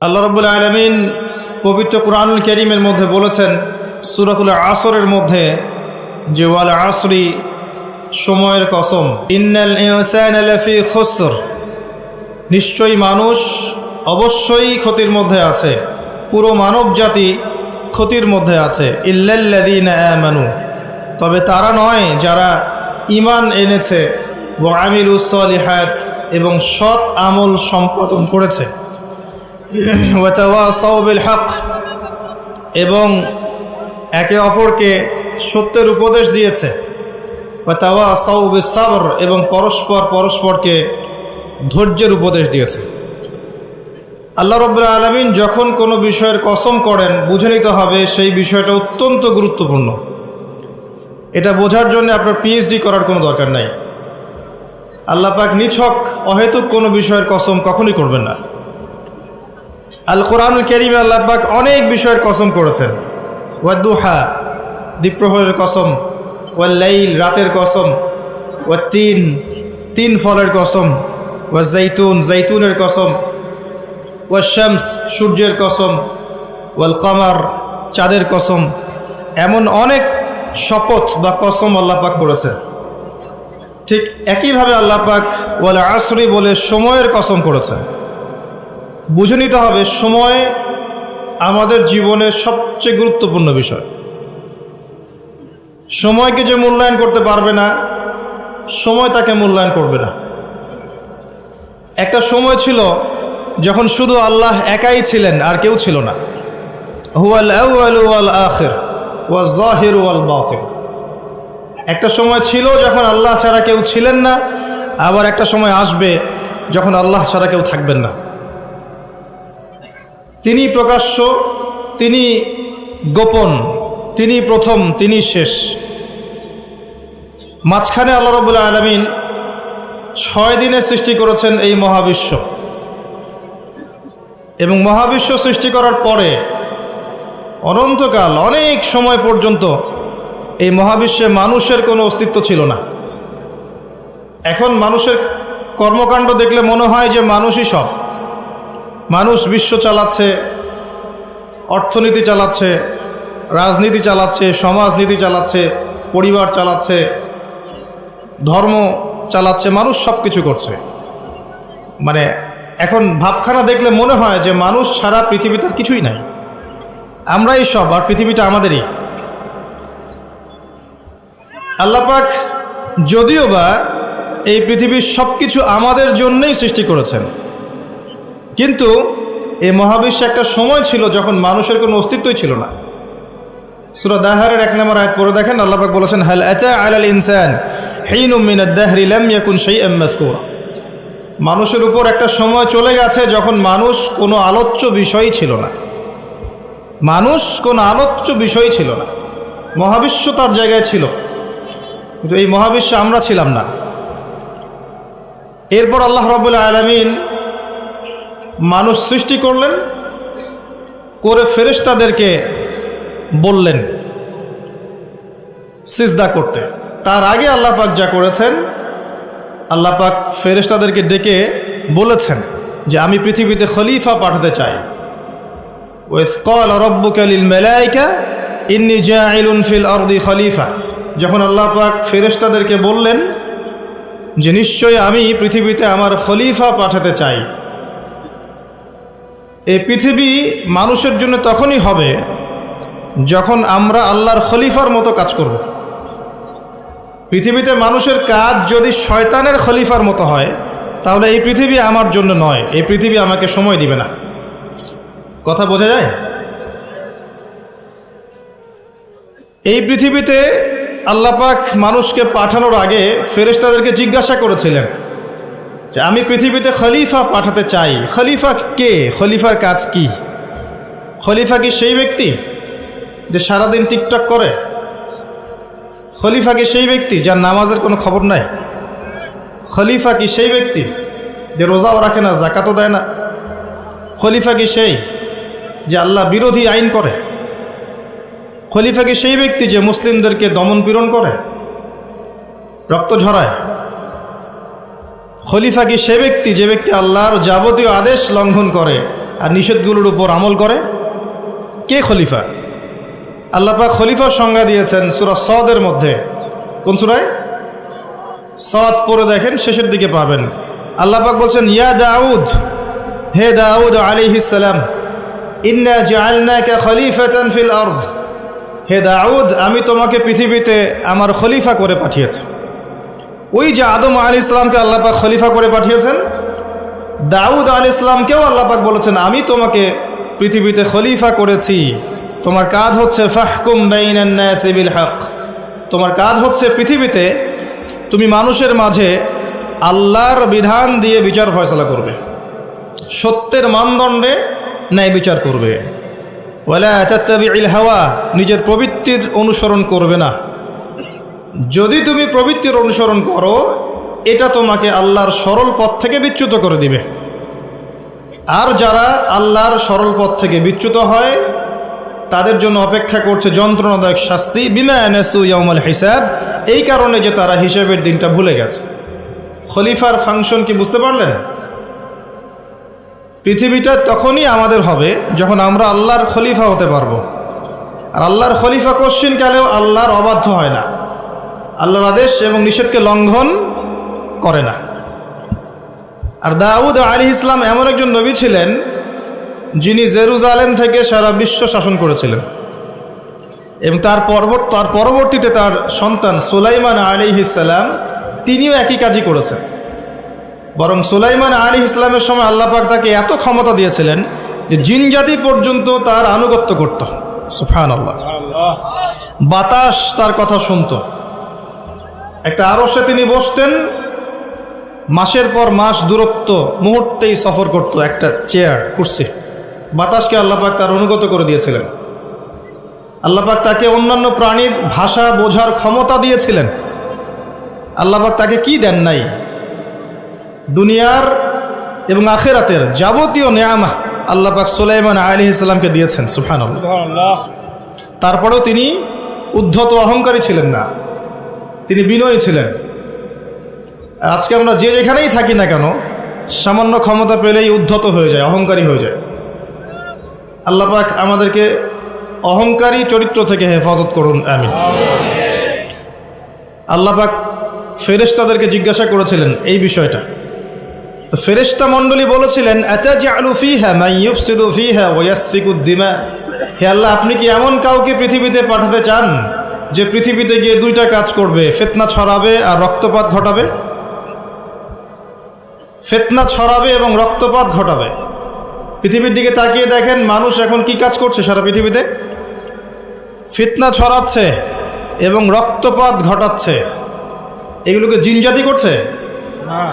আল্লাহ রাব্বুল আলামিন পবিত্র কুরআনুল কারীমের মধ্যে বলেছেন সূরাতুল আসরের মধ্যে যে ওয়াল আসরি, সময়ের কসম, ইন্নাল ইনসানা লাফি খুসর, নিশ্চয়ই মানুষ অবশ্যই ক্ষতির মধ্যে আছে, পুরো মানব জাতি ক্ষতির মধ্যে আছে। ইল্লাল্লাযীনা আমানু, তবে তারা নয় যারা ঈমান এনেছে, ওয়া আমিলুস সলিহাত, এবং সৎ আমল সম্পাদন করেছে, ওয়া তাওয়াসাউ বিল হক, এবং একে অপরকে সত্যের উপদেশ দিয়েছে, ওয়া তাওয়াসাউ বিস সাবর, এবং পরস্পরকে ধৈর্যের উপদেশ দিয়েছে। আল্লাহ রাব্বুল আলামিন যখন কোনো বিষয়ের কসম করেন, বুঝে নিতে হবে সেই বিষয়টা অত্যন্ত গুরুত্বপূর্ণ। এটা বোঝার জন্য আপনার পিএইচডি করার কোনো দরকার নাই। আল্লাহ পাক নিছক অহেতুক কোনো বিষয়ের কসম কখনই করবেন না। আল কোরআনুল কারীমে আল্লাহ পাক অনেক বিষয়ের কসম করেছেন। ওয়াদ-দুহা, দ্বীপ্রহরের কসম, ওয়াল লাইল, রাতের কসম, ওয়াত-তিন, তিন ফলের কসম, ওয়াজ-জাইতুন, জাইতুনের কসম, ওয়াশ-শামস, সূর্যের কসম, ওয়াল কমার, চাঁদের কসম। এমন অনেক শপথ বা কসম আল্লাহ পাক করেছেন। ঠিক একইভাবে আল্লাহ পাক ওয়াল আসরি বলে সময়ের কসম করেছেন। বুঝে নিতে হবে সময় আমাদের জীবনের সবচেয়ে গুরুত্বপূর্ণ বিষয়। সময়কে যে মূল্যায়ন করতে পারবে না, সময় তাকে মূল্যায়ন করবে না। একটা সময় ছিল যখন শুধু আল্লাহ একাই ছিলেন, আর কেউ ছিল না। হুয়াল আউয়ালু ওয়াল আখির ওয়াজ যাহিরু ওয়াল বাতিন। একটা সময় ছিল যখন আল্লাহ ছাড়া কেউ ছিলেন না, আবার একটা সময় আসবে যখন আল্লাহ ছাড়া কেউ থাকবেন না। তিনি প্রকাশ্য, তিনি গোপন, তিনি প্রথম, তিনি শেষ। মাঝখানে আল্লাহ রাব্বুল আলামিন 6 দিনে সৃষ্টি করেছেন এই মহাবিশ্ব, এবং মহাবিশ্ব সৃষ্টি করার পরে অনন্তকাল, অনেক সময় পর্যন্ত এই মহাবিশ্বে মানুষের কোনো অস্তিত্ব ছিল না। এখন মানুষের কর্মকাণ্ড দেখলে মনে হয় যে মানুষই সব। মানুষ বিশ্ব চালাচ্ছে, অর্থনীতি চালাচ্ছে, রাজনীতি চালাচ্ছে, সমাজনীতি চালাচ্ছে, পরিবার চালাচ্ছে, ধর্ম চালাচ্ছে, মানুষ সব কিছু করছে। মানে এখন ভাবখানা দেখলে মনে হয় যে মানুষ ছাড়া পৃথিবীতে আর কিছুই নাই, আমরাই সব, আর পৃথিবীটা আমাদেরই। আল্লাহ পাক যদিও বা এই পৃথিবীর সব কিছু আমাদের জন্যই সৃষ্টি করেছেন, কিন্তু এই মহাবিশ্বে একটা সময় ছিল যখন মানুষের কোনো অস্তিত্বই ছিল না। সূরা দাহরের 1 নম্বর আয়াত পড়ে দেখেন, আল্লাহ পাক বলেছেন, হাল আতা আলাল ইনসান হিনুম মিনাদ দাহরি লাম ইয়াকুন শাইআম মাযকুরা। মানুষের উপর একটা সময় চলে গেছে যখন মানুষ কোনো আলোচ্য বিষয়ই ছিল না। মানুষ কোনো আলোচ্য বিষয় ছিল না। মহাবিশ্ব তার জায়গায় ছিল, কিন্তু এই মহাবিশ্বে আমরা ছিলাম না। এরপর আল্লাহ রাব্বুল আলামিন মানুষ সৃষ্টি করলেন, করে ফেরেশতাদেরকে বললেন সিজদা করতে। তার আগে আল্লাহ পাক যা করেছেন, আল্লাহ পাক ফেরেশতাদেরকে ডেকে বলেছেন যে আমি পৃথিবীতে খলিফা পাঠাতে চাই। ওয়াইয ক্বালা রাব্বুকা লিল মালায়েকা ইন্নী জাঈলুন ফিল আরদি খলিফা। যখন আল্লাহ পাক ফেরেশতাদেরকে বললেন যে নিশ্চয়ই আমি পৃথিবীতে আমার খলিফা পাঠাতে চাই। এই পৃথিবী মানুষের জন্য তখনই হবে যখন আমরা আল্লাহর খলিফার মতো কাজ করব। পৃথিবীতে মানুষের কাজ যদি শয়তানের খলিফার মতো হয়, তাহলে এই পৃথিবী আমার জন্য নয়, এই পৃথিবী আমাকে সময় দিবে না। কথা বোঝা যায়? এই পৃথিবীতে আল্লাহ পাক মানুষকে পাঠানোর আগে ফেরেশতাদেরকে জিজ্ঞাসা করেছিলেন যে আমি পৃথিবীতে খলিফা পাঠাতে চাই। খলিফা কে? খলিফার কাজ কি? খলিফা কি সেই ব্যক্তি যে সারাদিন টিকটক করে? খলিফা কি সেই ব্যক্তি যার নামাজের কোনো খবর নাই? খলিফা কি সেই ব্যক্তি যে রোজাও রাখে না, যাকাতও দেয় না? খলিফা কি সেই যে আল্লাহ বিরোধী আইন করে? খলিফা কি সেই ব্যক্তি যে মুসলিমদেরকে দমন পীড়ন করে, রক্ত ঝরায়? খলিফা কি সে ব্যক্তি যে ব্যক্তি আল্লাহর যাবতীয় আদেশ লঙ্ঘন করে, আর নিষেধগুলোর উপর আমল করে? কে খলিফা? আল্লাহ পাক খলিফার সংজ্ঞা দিয়েছেন সূরা সদের মধ্যে। কোন সূরায়? সদ পড়ে দেখেন, শেষের দিকে পাবেন। আল্লাহ পাক বলছেন, ইয়া দাউদ, হে দাউদ আলাইহিস সালাম, ইন্না জাআলনাকা খলিফাতান ফিল আরদ, হে দাউদ, আমি তোমাকে পৃথিবীতে আমার খলিফা করে পাঠিয়েছি। ওই যে আদম আলাইহিস সালামকে আল্লাহ পাক খলিফা করে পাঠিয়েছেন, দাউদ আলাইহিস সালামকেও আল্লাহ পাক বলেছেন, আমি তোমাকে পৃথিবীতে খলিফা করেছি। তোমার কাজ হচ্ছে ফাহকুম বাইনান নাসি বিল হক, তোমার কাজ হচ্ছে পৃথিবীতে তুমি মানুষের মাঝে আল্লাহর বিধান দিয়ে বিচার ফয়সালা করবে, সত্যের মানদণ্ডে ন্যায় বিচার করবে। ওয়ালা তাত্তাবিউল হাওয়া, নিজের প্রবৃত্তির অনুসরণ করবে না। যদি তুমি প্রবৃত্তির অনুসরণ করো, এটা তোমাকে আল্লাহর সরল পথ থেকে বিচ্যুত করে দিবে। আর যারা আল্লাহর সরল পথ থেকে বিচ্যুত হয়, তাদের জন্য অপেক্ষা করছে যন্ত্রণাদায়ক শাস্তি, বিমা নাসু ইয়াউমাল হিসাব, এই কারণে যে তারা হিসাবের দিনটা ভুলে গেছে। খলিফার ফাংশন কি বুঝতে পারলেন? পৃথিবীটা তখনই আমাদের হবে যখন আমরা আল্লাহর খলিফা হতে পারবো। আর আল্লাহর খলিফা কোশ্চিনকালেও আল্লাহর অবাধ্য হয় না, আল্লাহর আদেশ এবং নিষেধকে লঙ্ঘন করে না। আর দাউদ আলাইহিস সালাম এমন একজন নবী ছিলেন যিনি জেরুজালেম থেকে সারা বিশ্ব শাসন করেছিলেন, এবং তার পরবর্তীতে তার সন্তান সুলাইমান আলাইহিস সালাম তিনিও একই কাজই করেছেন। বরং সুলাইমান আলাইহিস সালামের সময় আল্লাহ পাক তাকে এত ক্ষমতা দিয়েছিলেন যে জিনজাতি পর্যন্ত তার আনুগত্য করত। সুবহানাল্লাহ। বাতাস তার কথা শুনত। একটা আরশে তিনি বসতেন, মাসের পর মাস দূরত্ব মুহূর্তেই সফর করত একটা চেয়ার, কুরসি। বাতাসকে আল্লাহ পাক তার অনুগত করে দিয়েছিলেন। আল্লাহ পাক তাকে অন্যান্য প্রাণীর ভাষা বোঝার ক্ষমতা দিয়েছিলেন। আল্লাহ পাক তাকে কি দেন নাই? দুনিয়ার এবং আখিরাতের যাবতীয় নেয়ামত আল্লাহ পাক সুলাইমান আলাইহিস সালামকে দিয়েছেন। সুবহানাল্লাহ। তারপরেও তিনি উদ্ধত অহংকারী ছিলেন না, তিনি বিনয়ী ছিলেন। আর আজকে আমরা যে যেখানেই থাকি না কেন, সামান্য ক্ষমতা পেলেই উদ্ধত হয়ে যায়, অহংকারী হয়ে যায়। আল্লাহ পাক আমাদেরকে অহংকারী চরিত্র থেকে হেফাজত করুন, আমিন। আল্লাহ পাক ফেরেশতাদেরকে জিজ্ঞাসা করেছিলেন এই বিষয়টা। তো ফেরেশতা মণ্ডলী বলেছিলেন, আতাজআলু ফিহা মান ইউফসিদু ফিহা ওয়া ইয়াসফিকুদ দিমা, হে আল্লাহ, আপনি কি এমন কাউকে পৃথিবীতে পাঠাতে চান যে পৃথিবীতে গিয়ে দুইটা কাজ করবে, ফিতনা ছড়াবে আর রক্তপাত ঘটাবে? ফিতনা ছড়াবে এবং রক্তপাত ঘটাবে। পৃথিবীর দিকে তাকিয়ে দেখেন, মানুষ এখন কি কাজ করছে সারা পৃথিবীতে? ফিতনা ছড়াচ্ছে এবং রক্তপাত ঘটাচ্ছে। এগুলোকে জিনজাতি করছে না।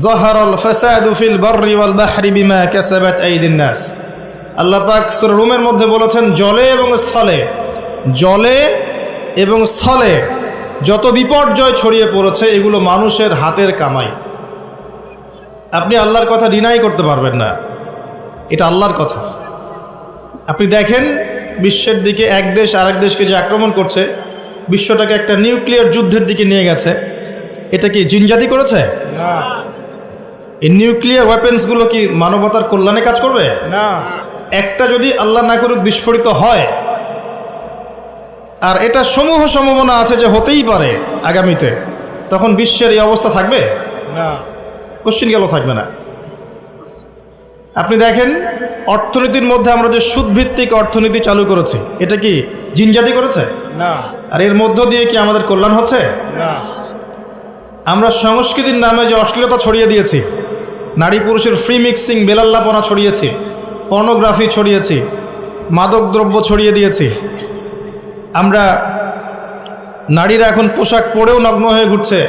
যাহারাল ফাসাদু ফিল বাররি ওয়াল বাহরি বিমা কাসাবাত আইদিন নাস, আল্লাহ পাক সূরা রুমের মধ্যে বলেছেন, জলে এবং স্থলে যত বিপর্যয় ছড়িয়ে পড়েছে এগুলো মানুষের হাতের কামাই। আপনি আল্লাহর কথা ডিনাই করতে পারবেন না, এটা আল্লাহর কথা। আপনি দেখেন বিশ্বের দিকে এক দেশ আরেক দেশকে যে আক্রমণ করছে, বিশ্বটাকে একটা নিউক্লিয়ার যুদ্ধের দিকে নিয়ে গেছে, এটা কি জিনজাতি করেছে? না। এই নিউক্লিয়ার ওয়েপেন্সগুলো কি মানবতার কল্যাণে কাজ করবে? না। একটা যদি আল্লাহ না করুক বিস্ফোরিত হয়, আর এটা সমূহ সম্ভাবনা আছে যে হতেই পারে আগামীতে, তখন বিশ্বের এই অবস্থা থাকবে না? কোশ্চিন গেল থাকবে না। আপনি দেখেন অর্থনীতির মধ্যে আমরা যে সুদভিত্তিক অর্থনীতি চালু করেছি, এটা কি জিনজাতি করেছে? না। আর এর মধ্য দিয়ে কি আমাদের কল্যাণ হচ্ছে? না। আমরা সংস্কৃতির নামে যে অশ্লীলতা ছড়িয়ে দিয়েছি, নারী পুরুষের ফ্রি মিক্সিং, বেলাল্লাপনা ছড়িয়েছি, পর্নোগ্রাফি ছড়িয়েছি, মাদকদ্রব্য ছড়িয়ে দিয়েছি। আমরা নারীরা এখন পোশাক পরেও নগ্ন হয়ে ঘুরছে,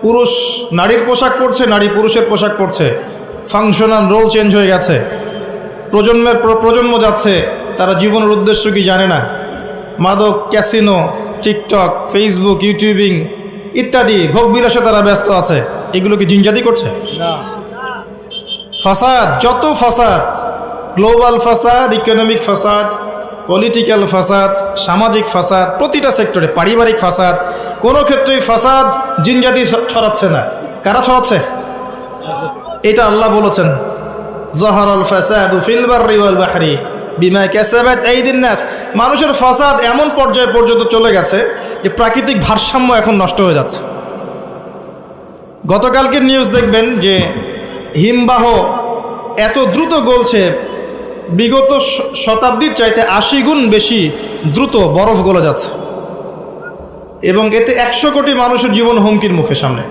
পুরুষ নারীর পোশাক পরছে, নারী পুরুষের পোশাক পরছে, ফাংশনাল রোল চেঞ্জ হয়ে গেছে। প্রজন্মের পর প্রজন্ম যাচ্ছে, তারা জীবনের উদ্দেশ্য কি জানে না। মাদক, ক্যাসিনো, টিকটক, ফেসবুক, ইউটিউবিং ইত্যাদি ভোগবিলাসে তারা ব্যস্ত আছে। এগুলো কি জিনজাতি করছে? না। ফাসাদ, যত ফাসাদ, গ্লোবাল ফাসাদ, ইকোনমিক ফাসাদ, পলিটিক্যাল ফাসাদ, সামাজিক ফাসাদ, প্রতিটা সেক্টরে, পারিবারিক ফাসাদ, কোনো ক্ষেত্রেই ফাসাদ জিনজাতি ছড়াচ্ছে না। কারা ছড়াচ্ছে? এটা আল্লাহ বলেছেন, যাহারাল ফাসাদু ফিল বাররি ওয়াল বাহরি বিমা কাসাবাত আইদিন নাস। মানুষের ফাসাদ এমন পর্যায়ে পর্যন্ত চলে গেছে যে প্রাকৃতিক ভারসাম্য এখন নষ্ট হয়ে যাচ্ছে। গতকালকের নিউজ দেখবেন যে হিমবাহ এত দ্রুত গলছে, বিগত শতাব্দীর চাইতে 80 গুণ বেশি দ্রুত বরফ গলে যাচ্ছে, এবং এতে 100 কোটি মানুষের জীবন হুমকির মুখে সামনে।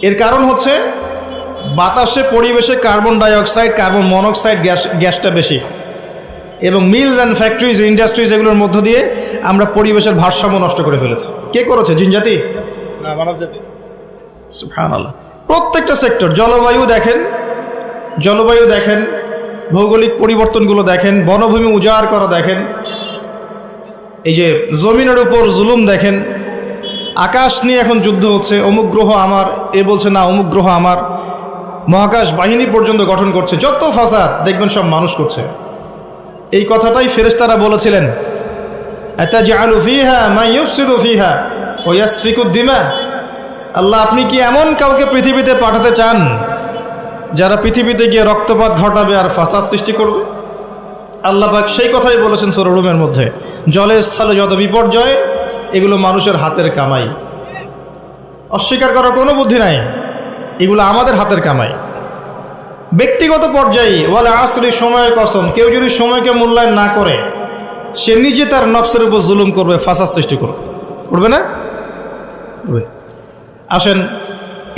এর কারণ হচ্ছে বাতাসে পরিবেশে কার্বন ডাইঅক্সাইড, কার্বন মনোক্সাইড গ্যাসটা বেশি, এবং মিলস অ্যান্ড ফ্যাক্টরিজ, ইন্ডাস্ট্রিজ, এগুলোর মধ্য দিয়ে আমরা পরিবেশের ভারসাম্য নষ্ট করে ফেলেছি। কে করেছে? জিনজাতি না, মানবজাতি। সুবহানাল্লাহ। প্রত্যেকটা সেক্টর, জলবায়ু দেখেন, ভৌগোলিক পরিবর্তনগুলো দেখেন, বনভূমি উজাড় করা দেখেন, এই যে জমিনের উপর জুলুম দেখেন, আকাশ নিয়ে এখন যুদ্ধ হচ্ছে, অমুক গ্রহ আমার, এ বলছে না অমুক গ্রহ আমার, মহাকাশ বাহিনী পর্যন্ত গঠন করছে, যত ফাসাদ দেখবেন সব মানুষ করছে। এই কথাটাই ফেরেশতারা বলেছিলেন, আতাজআলু ফিহা মান ইউফসিদু ফিহা ওয়া ইয়াসফিকু দিমা। আল্লাহ, আপনি কি এমন কাউকে পৃথিবীতে পাঠাতে চান যারা পৃথিবীতে গিয়ে রক্তপাত ঘটাবে আর ফাসাদ সৃষ্টি করবে? আল্লাহ পাক সেই কথাই বলেছেন সূরা রুমের মধ্যে, জলে স্থলে যত বিপর্যয় এগুলো মানুষের হাতের কামাই। অস্বীকার করার কোনো বুদ্ধি নাই, এগুলো আমাদের হাতের কামাই। ব্যক্তিগত পর্যায়ে ওয়াল আসরি, সময়ের কসম, কেউ যদি সময়কে মূল্যায়ন না করে সে নিজে তার নফসের উপর জুলুম করবে, ফাসাদ সৃষ্টি করবে না? আসেন,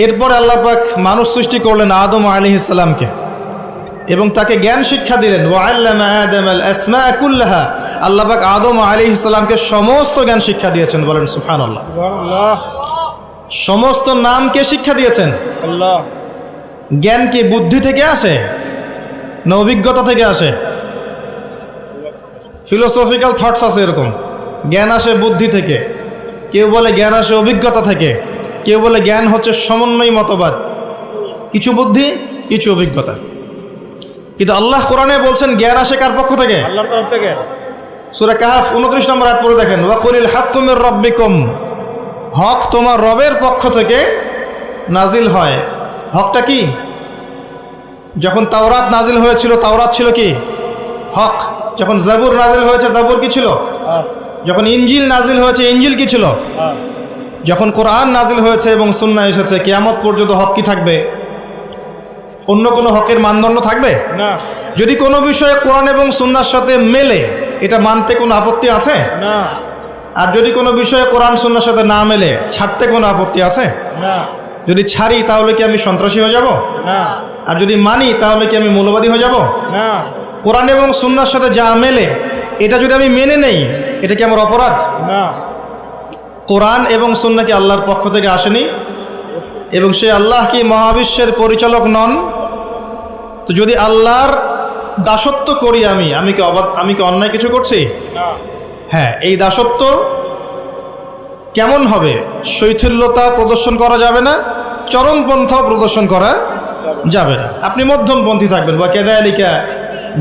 এরপরে আল্লাহ পাক মানুষ সৃষ্টি করলেন আদম আলাইহিস সালামকে, এবং তাকে জ্ঞান শিক্ষা দিলেন। ওয়াল্লামা আদামাল আসমা কুল্লাহা, আল্লাহ পাক আদম আলাইহিস সালামকে সমস্ত জ্ঞান শিক্ষা দিয়েছেন। বলেন সুবহানাল্লাহ। সুবহানাল্লাহ। সমস্ত নামকে শিক্ষা দিয়েছেন আল্লাহ। জ্ঞান কি বুদ্ধি থেকে আসে না অভিজ্ঞতা থেকে আসে? ফিলোসফিক্যাল থটস আছে এরকম, জ্ঞান আসে বুদ্ধি থেকে, কেউ বলে জ্ঞান আসে অভিজ্ঞতা থেকে, কেউ বলে জ্ঞান হচ্ছে সমন্বয় মতবাদ, কিছু বুদ্ধি কিছু অভিজ্ঞতা। কিন্তু আল্লাহ কোরআনে বলছেন জ্ঞান আসে কার পক্ষ থেকে? আল্লাহর তরফ থেকে। সূরা কাহফ 29 নম্বর আয়াত পড়ে দেখেন, ওয়া কুলিল হাক্কু মির রাব্বিকুম, হক তোমার রবের পক্ষ থেকে নাজিল হয়। হকটা কি? যখন তাওরাত নাজিল হয়েছিল, তাওরাত ছিল কি? হক। যখন জাবুর নাজিল হয়েছে, জাবুর কি ছিল? যখন ইনজিল নাজিল হয়েছে, ইনজিল কি ছিল? যখন কোরআন নাজিল হয়েছে এবং সুন্নাহ এসেছে, কিয়ামত পর্যন্ত হক কি থাকবে? অন্য কোনো হকের মানদণ্ড থাকবে না। যদি কোনো বিষয়ে কোরআন এবং সুন্নাহর সাথে মেলে, এটা মানতে কোনো আপত্তি আছে না। আর যদি কোনো বিষয়ে কোরআন সুন্নাহর সাথে না মেলে, ছাড়তে কোনো আপত্তি আছে না। যদি ছাড়ি তাহলে কি আমি সন্ত্রাসী হয়ে যাব না? আর যদি মানি তাহলে কি আমি মৌলবাদী হয়ে যাব না? কোরআন এবং সুন্নাহর সাথে যা মেলে এটা যদি আমি মেনে নেই, এটা কি আমার অপরাধ না? কোরআন এবং সুন্নাহ কি আল্লাহর পক্ষ থেকে আসেনি? এবং সে আল্লাহ কি মহাবিশ্বের পরিচালক নন? তো যদি আল্লাহর দাসত্ব করি আমি কি অন্যায় কিছু করছি? হ্যাঁ, এই দাসত্ব কেমন হবে? শৈথিল্যতা প্রদর্শন করা যাবে না, চরমপন্থা প্রদর্শন করা যাবে না। আপনি মধ্যমপন্থী থাকবেন। ওয়া কাযালিকা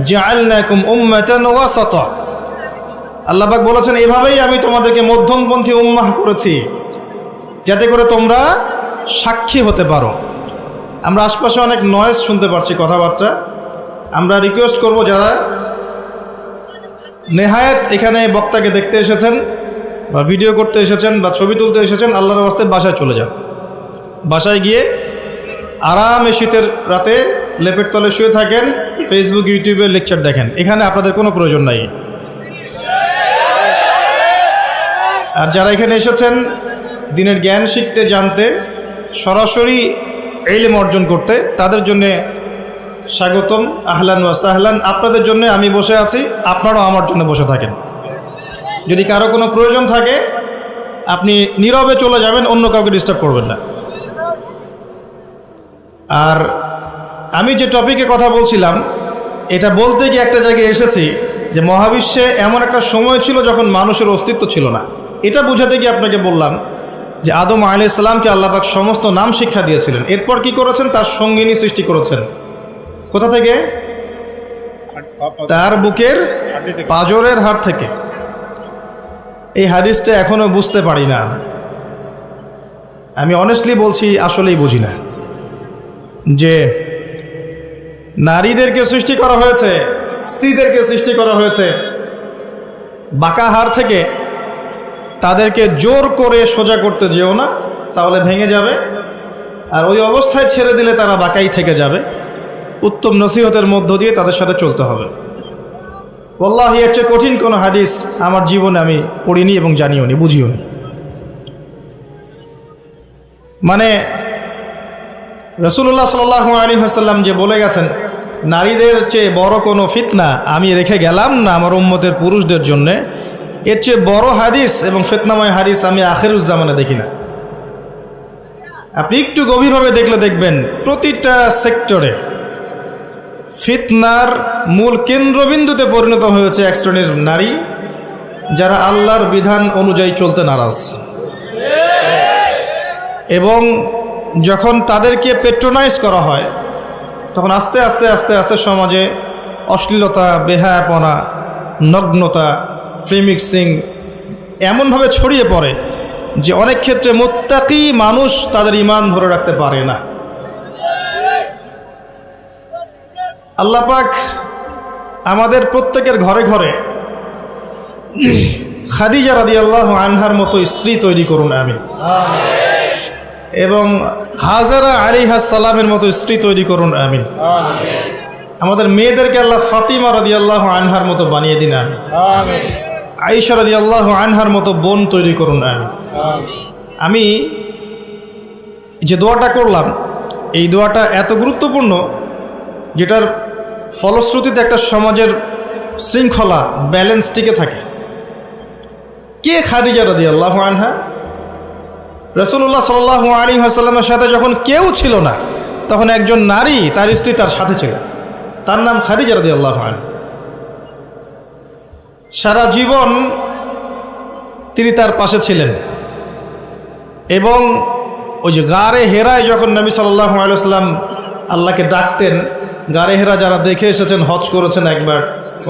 জাআলনাকুম উম্মাতান ওয়াসাতা, আল্লাহ পাক বলেছেন এভাবেই আমি তোমাদেরকে মধ্যমপন্থী উম্মাহ করেছি, যাতে করে তোমরা সাক্ষী হতে পারো। আমরা আশপাশে অনেক নয়েজ শুনতে পাচ্ছি, কথাবার্তা। আমরা রিকোয়েস্ট করব যারা নেহায়েত এখানে বক্তাকে দেখতে এসেছেন বা ভিডিও করতে এসেছেন বা ছবি তুলতে এসেছেন, আল্লাহর রাস্তায় বাসায় চলে যান। বাসায় গিয়ে আরামে শীতের রাতে লেপের তলে শুয়ে থাকেন, ফেসবুক ইউটিউবে লেকচার দেখেন। এখানে আপনাদের কোনো প্রয়োজন নাই। আর যারা এখানে এসেছেন দিনের জ্ঞান শিখতে, জানতে, সরাসরি ইলম অর্জন করতে, তাদের জন্যে স্বাগতম, আহলান ওয়া সাহলান। আপনাদের জন্য আমি বসে আছি, আপনারাও আমার জন্য বসে থাকেন। যদি কারো কোনো প্রয়োজন থাকে আপনি নীরবে চলে যাবেন, অন্য কাউকে ডিস্টার্ব করবেন না। আর আমি যে টপিকে কথা বলছিলাম, এটা বলতে গিয়ে একটা জায়গায় এসেছি যে মহাবিশ্বে এমন একটা সময় ছিল যখন মানুষের অস্তিত্ব ছিল না। এটা বোঝাতে গিয়ে আপনাকে বললাম যে আদম আলাইহিস সালামকে আল্লাহ পাক সমস্ত নাম শিক্ষা দিয়েছিলেন। এরপর কি করেছেন? তার সঙ্গিনী সৃষ্টি করেছেন। কোথা থেকে? তার বুকের পাঁজরের হাড় থেকে। এই হাদিসটা এখনো বুঝতে পারি না। আমি অনেস্টলি বলছি, আসলেই বুঝি না যে নারীদেরকে সৃষ্টি করা হয়েছে, স্ত্রীদেরকে সৃষ্টি করা হয়েছে বাঁকা হাড় থেকে। তাদেরকে জোর করে সোজা করতে যেও না, তাহলে ভেঙে যাবে, আর ওই অবস্থায় ছেড়ে দিলে তারা বাঁকাই থেকে যাবে। উত্তম নসিহতের মধ্য দিয়ে তাদের সাথে চলতে হবে। ওয়াল্লাহি এর চেয়ে কঠিন কোনো হাদিস আমার জীবনে আমি পড়িনি এবং জানিও নি, বুঝিও নি। মানে রাসূলুল্লাহ সাল্লাল্লাহু আলাইহি ওয়াসাল্লাম যে বলে গেছেন, নারীদের চেয়ে বড় কোনো ফিতনা আমি রেখে গেলাম না আমার উম্মতের পুরুষদের জন্যে, এর চেয়ে বড় হাদিস এবং ফিতনাময় হাদিস আমি আখিরুজ্জামানে দেখি না। আপনি একটু গভীরভাবে দেখলে দেখবেন প্রতিটা সেক্টরে ফিতনার মূল কেন্দ্রবিন্দুতে পরিণত হয়েছে এক শ্রেণীর নারী, যারা আল্লাহর বিধান অনুযায়ী চলতে নারাজ। এবং যখন তাদেরকে পেট্রোনাইজ করা হয়, তখন আস্তে আস্তে আস্তে আস্তে সমাজে অশ্লীলতা, বেহায়াপনা, নগ্নতা, ফ্রি মিক্সিং এমনভাবে ছড়িয়ে পড়ে যে অনেক ক্ষেত্রে মুত্তাকি মানুষ তাদের ঈমান ধরে রাখতে পারে না। আল্লাহ পাক আমাদের প্রত্যেকের ঘরে ঘরে খাদিজা রাদিয়াল্লাহু আনহার মতো স্ত্রী তৈরি করুন, আমিন। এবং হাজারা আলাইহিস সালামের মতো স্ত্রী তৈরি করুন, আমিন। আমাদের মেয়েদেরকে আল্লাহ ফাতিমা রাদিয়াল্লাহু আনহার মতো বানিয়ে দিন, আমিন। আয়েশা রাদিয়াল্লাহু আনহার মতো বোন তৈরি করুন, আমিন। আমি যে দোয়াটা করলাম, এই দোয়াটা এত গুরুত্বপূর্ণ, যেটার ফলশ্রুতিতে একটা সমাজের শৃঙ্খলা, ব্যালেন্স টিকে থাকে। কে খাদিজা রাদিয়াল্লাহু আনহা? রাসূলুল্লাহ সাল্লাল্লাহু আলাইহি ওয়াসাল্লামের সাথে যখন কেউ ছিল না, তখন একজন নারী, তার স্ত্রী তার সাথে ছিল, তার নাম খাদিজা রাদিয়াল্লাহু আনহা। সারা জীবন তিনি তার পাশে ছিলেন। এবং ওই যে গারে হেরায় যখন নবী সাল্লাল্লাহু আলাইহি ওয়াসাল্লাম আল্লাহকে ডাকতেন, গারে হেরা যারা দেখে এসেছেন, হজ করেছেন, একবার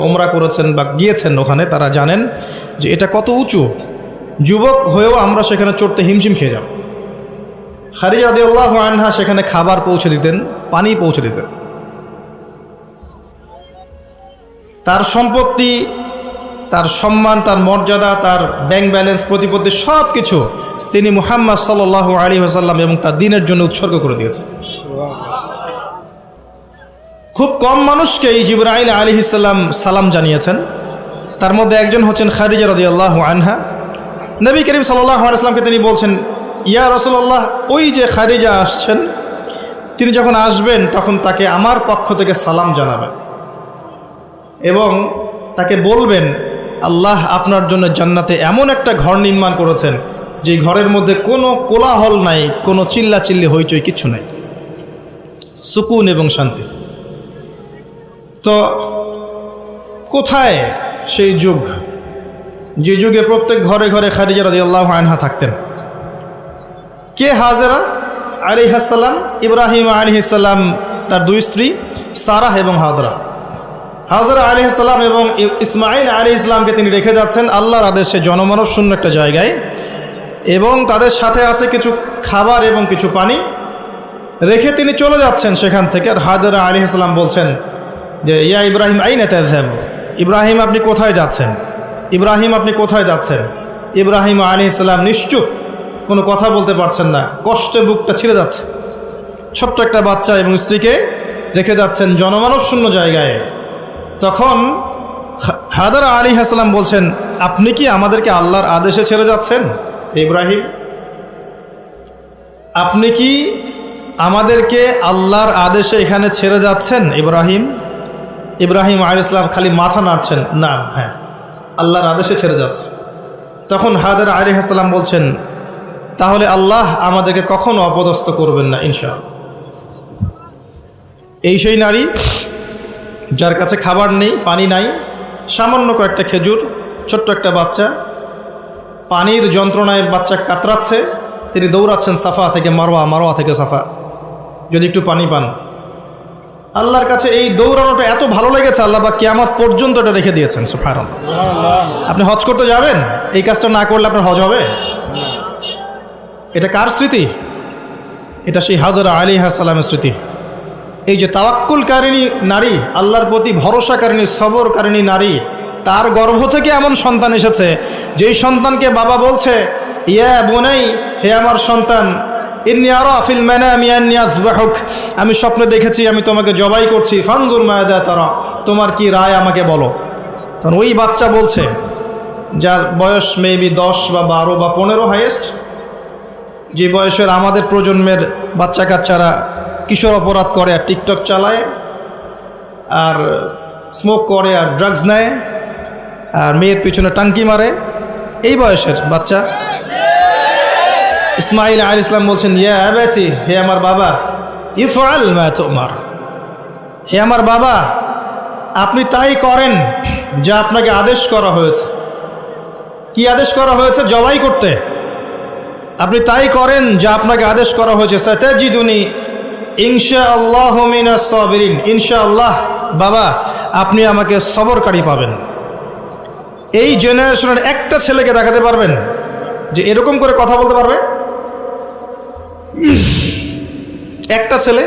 ওমরা করেছেন বা গিয়েছেন ওখানে, তারা জানেন যে এটা কত উঁচু। যুবক হয়েও আমরা সেখানে চড়তে হিমশিম খেয়ে যাব। খাদিজা রাদিয়াল্লাহু আনহা সেখানে খাবার পৌঁছে দিতেন, পানি পৌঁছে দিতেন। তার সম্পত্তি, তার সম্মান, তার মর্যাদা, তার ব্যাংক ব্যালেন্স, প্রতিপত্তি সব কিছু তিনি মুহাম্মদ সাল্লাল্লাহু আলাইহি ওয়াসাল্লাম এবং তার দ্বীনের জন্য উৎসর্গ করে দিয়েছেন। খুব কম মানুষকে জিবরাইল আলাইহিস সালাম সালাম জানিয়েছেন, তার মধ্যে একজন হচ্ছেন খাদিজা রাদিয়াল্লাহু আনহা। নবী করিম সাল্লাল্লাহু আলাইহি ওয়াসাল্লামকে তিনি বলছেন, ইয়া রাসূলুল্লাহ, ওই যে খাদিজা আসছেন, তিনি যখন আসবেন তখন তাকে আমার পক্ষ থেকে সালাম জানাবেন এবং তাকে বলবেন, আল্লাহ আপনার জন্য জান্নাতে এমন একটা ঘর নির্মাণ করেছেন যে ঘরের মধ্যে কোনো কোলাহল নাই, কোনো চিল্লাচিল্লি হইচই কিচ্ছু নাই, সুকুন এবং শান্তি। তো কোথায় সেই যুগ, যে যুগে প্রত্যেক ঘরে ঘরে খাদিজা রাদিয়াল্লাহু আনহা থাকতেন? কে হাজেরা আলাইহিস সালাম? ইব্রাহিম আলাইহিস সালাম তার দুই স্ত্রী সারাহ এবং হাজরা। হাজরা আলাইহিস সালাম এবং ইসমাঈল আলাইহিস সালামকে তিনি রেখে যাচ্ছেন আল্লাহর আদেশে জনমানব শূন্য একটা জায়গায়, এবং তাদের সাথে আছে কিছু খাবার এবং কিছু পানি। রেখে তিনি চলে যাচ্ছেন সেখান থেকে। আর হাজরা আলাইহিস সালাম বলছেন যে, ইয়া ইব্রাহিম আইনা তাযহাব, ইব্রাহিম আপনি কোথায় যাচ্ছেন? ইব্রাহিম আপনি কোথায় যাচ্ছেন? ইব্রাহিম আলাইহিস সালাম নিশ্চুপ, কোনো কথা বলতে পারছেন না, কষ্টে বুকটা ছিঁড়ে যাচ্ছে। ছোট্ট একটা বাচ্চা এবং স্ত্রীকে রেখে যাচ্ছেন জনমানব শূন্য জায়গায়। তখন হাজরা আলাইহিস সালাম বলছেন, আপনি কি আমাদেরকে আল্লাহর আদেশে ছেড়ে যাচ্ছেন ইব্রাহিম? আপনি কি আমাদেরকে আল্লাহর আদেশে এখানে ছেড়ে যাচ্ছেন ইব্রাহিম? ইব্রাহিম আলাইহিস সালাম খালি মাথা নাড়ছেন, না, হ্যাঁ, আল্লাহর আদেশে ছেড়ে যাচ্ছে। তখন হাজরা আলাইহিস সালাম বলছেন, তাহলে আল্লাহ আমাদেরকে কখনো অপদস্থ করবেন না ইনশাআল্লাহ। এই সেই নারী যার কাছে খাবার নেই, পানি নাই, সামান্য কয়েকটা খেজুর, ছোট্ট একটা বাচ্চা, পানির যন্ত্রণায় বাচ্চা কাতরাচ্ছে, তিনি দৌড়াচ্ছেন সাফা থেকে মারওয়া, মারওয়া থেকে সাফা, যদি একটু পানি পান। আল্লাহর কাছে এই দৌড়ানোটা এত ভালো লেগেছে, আল্লাহ বা কিয়ামত পর্যন্ত এটা রেখে দিয়েছেন। সুবহানাল্লাহ। আপনি হজ করতে যাবেন, এই কাজটা না করলে আপনার হজ হবে? এটা কার স্মৃতি? এটা সেই হাজরা আলাইহিস সালামের স্মৃতি। এই যে তাওয়াক্কুলকারিণী নারী, আল্লাহর প্রতি ভরসাকারিণী সবরকারিণী নারী, তার গর্ভ থেকে এমন সন্তান এসেছে যেই সন্তানকে বাবা বলছে, ইয়া বোনাই, হে আমার সন্তান, ইন্নী আরা ফিল মানামি আন্নী আযবাহুক, আমি স্বপ্নে দেখেছি আমি তোমাকে জবাই করছি, ফানজুর মাযা তারা, তোমার কি রায় আমাকে বলো। তখন ওই বাচ্চা বলছে, যার বয়স মেবি 10 বা 12 বা 15 হাইয়েস্ট, যে বয়সের আমাদের প্রজন্মের বাচ্চা কাচ্চারা কিশোর অপরাধ করে আর টিকটক চালায় আর স্মোক করে আর ড্রাগস নেয় আর মেয়ের পিছনে টাঙ্কি মারে, এই বয়সের বাচ্চা ইসমাইল আলাইহিস সালাম বলছেন, ইয়া আবাতি, হে আমার বাবা, ইফআল মা তুমার, হে আমার বাবা, আপনি তাই করেন যা আপনাকে আদেশ করা হয়েছে। কি আদেশ করা হয়েছে? জবাই করতে। আপনি তাই করেন যা আপনাকে আদেশ করা হয়েছে। সাতাজিদুনি ইনশাআল্লাহু মিনাস সাবিরিন, ইনশাআল্লাহ বাবা আপনি আমাকে সবরকারী পাবেন। এই জেনারেশনের একটা ছেলেকে দেখাতে পারবেন যে এরকম করে কথা বলতে পারবে? একটা ছেলে?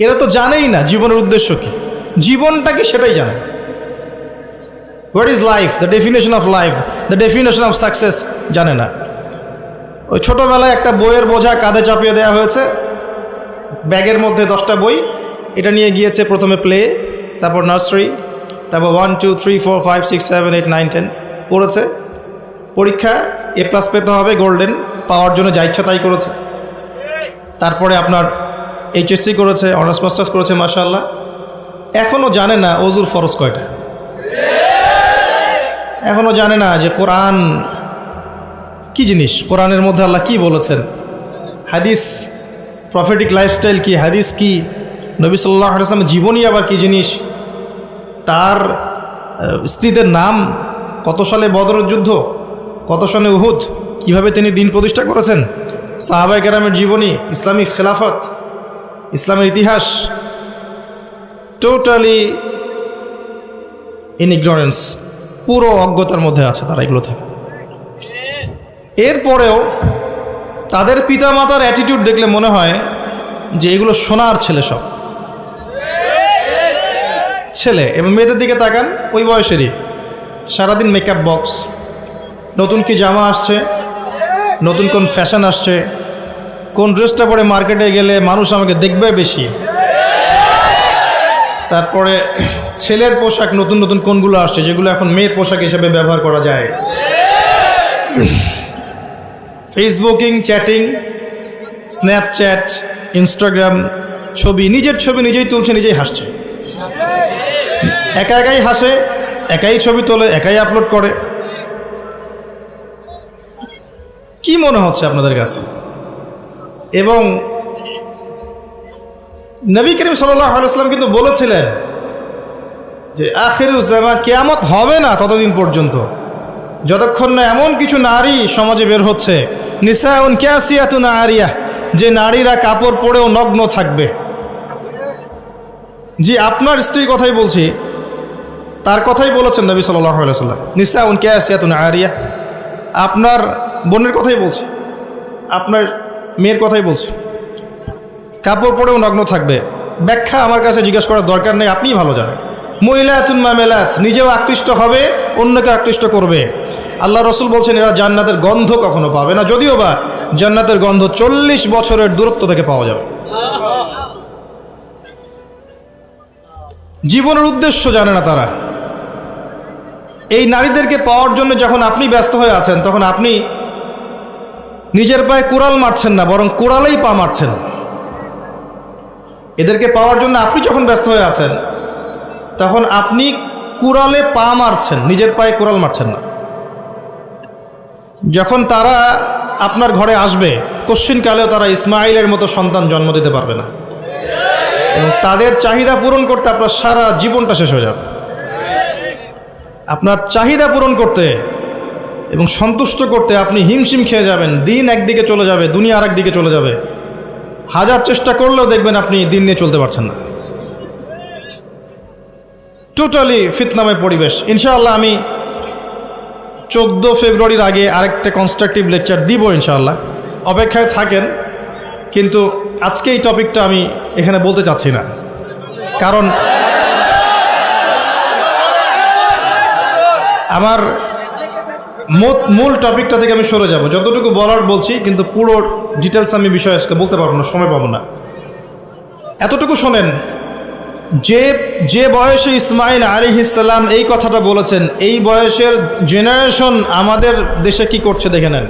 এরা তো জানেই না জীবনের উদ্দেশ্য কি, জীবনটা কি সেটাই জানে। What is life, the definition of life, the definition of success জানে না। ওই ছোটোবেলায় একটা বইয়ের বোঝা কাঁধে চাপিয়ে দেওয়া হয়েছে, ব্যাগের মধ্যে 10টা বই, এটা নিয়ে গিয়েছে প্রথমে প্লে, তারপর নার্সারি, তারপর 1 2 3 4 5 6 7 8 9 10 পড়েছে। পরীক্ষা A+ পেতে হবে, গোল্ডেন পাওয়ার জন্য যা ইচ্ছা তাই করেছে। তারপরে আপনার HSC করেছে, অনার্স মাস্টার্স করেছে, মাশাআল্লাহ। এখনও জানে না ওযুর ফরজ কয়টা, এখনও জানে না যে কোরআন কি জিনিস, কোরআনের মধ্যে আল্লাহ কি বলেছেন, হাদিস, প্রফেটিক লাইফস্টাইল কি, হাদিস কি, নবী সাল্লাল্লাহু আলাইহি ওয়াসাল্লামের জীবনী আবার কি জিনিস, তার স্ত্রীদের নাম, কত সালে বদরের যুদ্ধ, কত সালে উহুদ, কিভাবে তিনি দিন প্রতিষ্ঠা করেছেন, সাহাবায়ে কেরামের জীবনী, ইসলামিক খেলাফত, ইসলামের ইতিহাস, টোটালি ইন ইগনোরেন্স, পুরো অজ্ঞতার মধ্যে আছে তারা এগুলো থেকে। এরপরেও তাদের পিতামাতার অ্যাটিটিউড দেখলে মনে হয় যে এগুলো সোনার ছেলে, সব ছেলে। এবং মেয়েদের দিকে তাকান, ওই বয়সেরই, সারাদিন মেকআপ বক্স, নতুন কি জামা আসছে, নতুন কোন ফ্যাশন আসছে, কোন ড্রেসটা পরে মার্কেটে গেলে মানুষ আমাকে দেখবে বেশি, তারপরে ছেলের পোশাক নতুন নতুন কোনগুলো আসছে যেগুলো এখন মেয়ের পোশাক হিসেবে ব্যবহার করা যায়, ফেসবুকিং, চ্যাটিং, স্ন্যাপচ্যাট, ইনস্টাগ্রাম, ছবি, নিজের ছবি নিজেই তুলছে, নিজেই হাসছে, একা একাই হাসে, একাই ছবি তোলে, একাই আপলোড করে। কি মনে হচ্ছে আপনাদের কাছে? এবং নবী করিম সাল্লাল্লাহু আলাইহি ওয়াসাল্লাম কিন্তু বলেছিলেন যে আখিরুজ জামান, কিয়ামত হবে না ততদিন পর্যন্ত যতক্ষণ না এমন কিছু নারী সমাজে বের হচ্ছে, নিসাউন কাসিয়াতুন আরিয়াহ, যে নারীরা কাপড় পরেও নগ্ন থাকবে। জি, আপনার স্ত্রীর কথাই বলছি, তার কথাই বলেছেন নবী সাল্লাল্লাহু আলাইহি ওয়াসাল্লাম, নিসাউন কাসিয়াতুন আরিয়াহ। আপনার বোনের কথাই বলছি, আপনার মেয়ের কথাই বলছি, কাপড় পরেও নগ্ন থাকবে। ব্যাখ্যা আমার কাছে জিজ্ঞেস করার দরকার নেই, আপনিই ভালো জানেন। মহিলাতুন মামেলাত, নিজেও আকৃষ্ট হবে, অন্যকে আকৃষ্ট করবে। আল্লাহ রসুল বলছেন এরা জান্নাতের গন্ধ কখনো পাবে না, যদিও বা জান্নাতের গন্ধ 40 বছরের দূরত্ব থেকে পাওয়া যাবে। জীবনের উদ্দেশ্য জানে না তারা। এই নারীদেরকে পাওয়ার জন্য যখন আপনি ব্যস্ত হয়ে আছেন, তখন আপনি নিজের পায়ে কুড়াল মারছেন না, বরং কুড়ালেই পা মারছেন। এদেরকে পাওয়ার জন্য আপনি যখন ব্যস্ত হয়ে আছেন, তখন আপনি কুড়ালে পা মারছেন, নিজের পায়ে কুড়াল মারছেন না। যখন তারা আপনার ঘরে আসবে, কশ্চিনকালেও তারা ইসমাইলের মতো সন্তান জন্ম দিতে পারবে না, এবং তাদের চাহিদা পূরণ করতে আপনার সারা জীবনটা শেষ হয়ে যাবে। আপনার চাহিদা পূরণ করতে এবং সন্তুষ্ট করতে আপনি হিমশিম খেয়ে যাবেন। দিন একদিকে চলে যাবে, দুনিয়া আর একদিকে চলে যাবে। হাজার চেষ্টা করলেও দেখবেন আপনি দিন নিয়ে চলতে পারছেন না। টোটালি ফিতনাময় পরিবেশ। ইনশাআল্লাহ আমি 14 ফেব্রুয়ারির আগে আরেকটা কনস্ট্রাকটিভ লেকচার দিব ইনশাআল্লাহ, অপেক্ষায় থাকেন। কিন্তু আজকে এই টপিকটা আমি এখানে বলতে চাচ্ছি না, কারণ আমার মূল টপিকটা থেকে আমি সরে যাব। যতটুকু বলার বলছি, কিন্তু পুরো ডিটেলস আমি বিষয় আজকে বলতে পারবো না, সময় পাবো না। এতটুকু শোনেন, যে বয়সে ইসমাইল আলাইহিস সালাম এই কথাটা বলেছেন, এই বয়সের জেনারেশন আমাদের দেশে কি করছে দেখে নেন,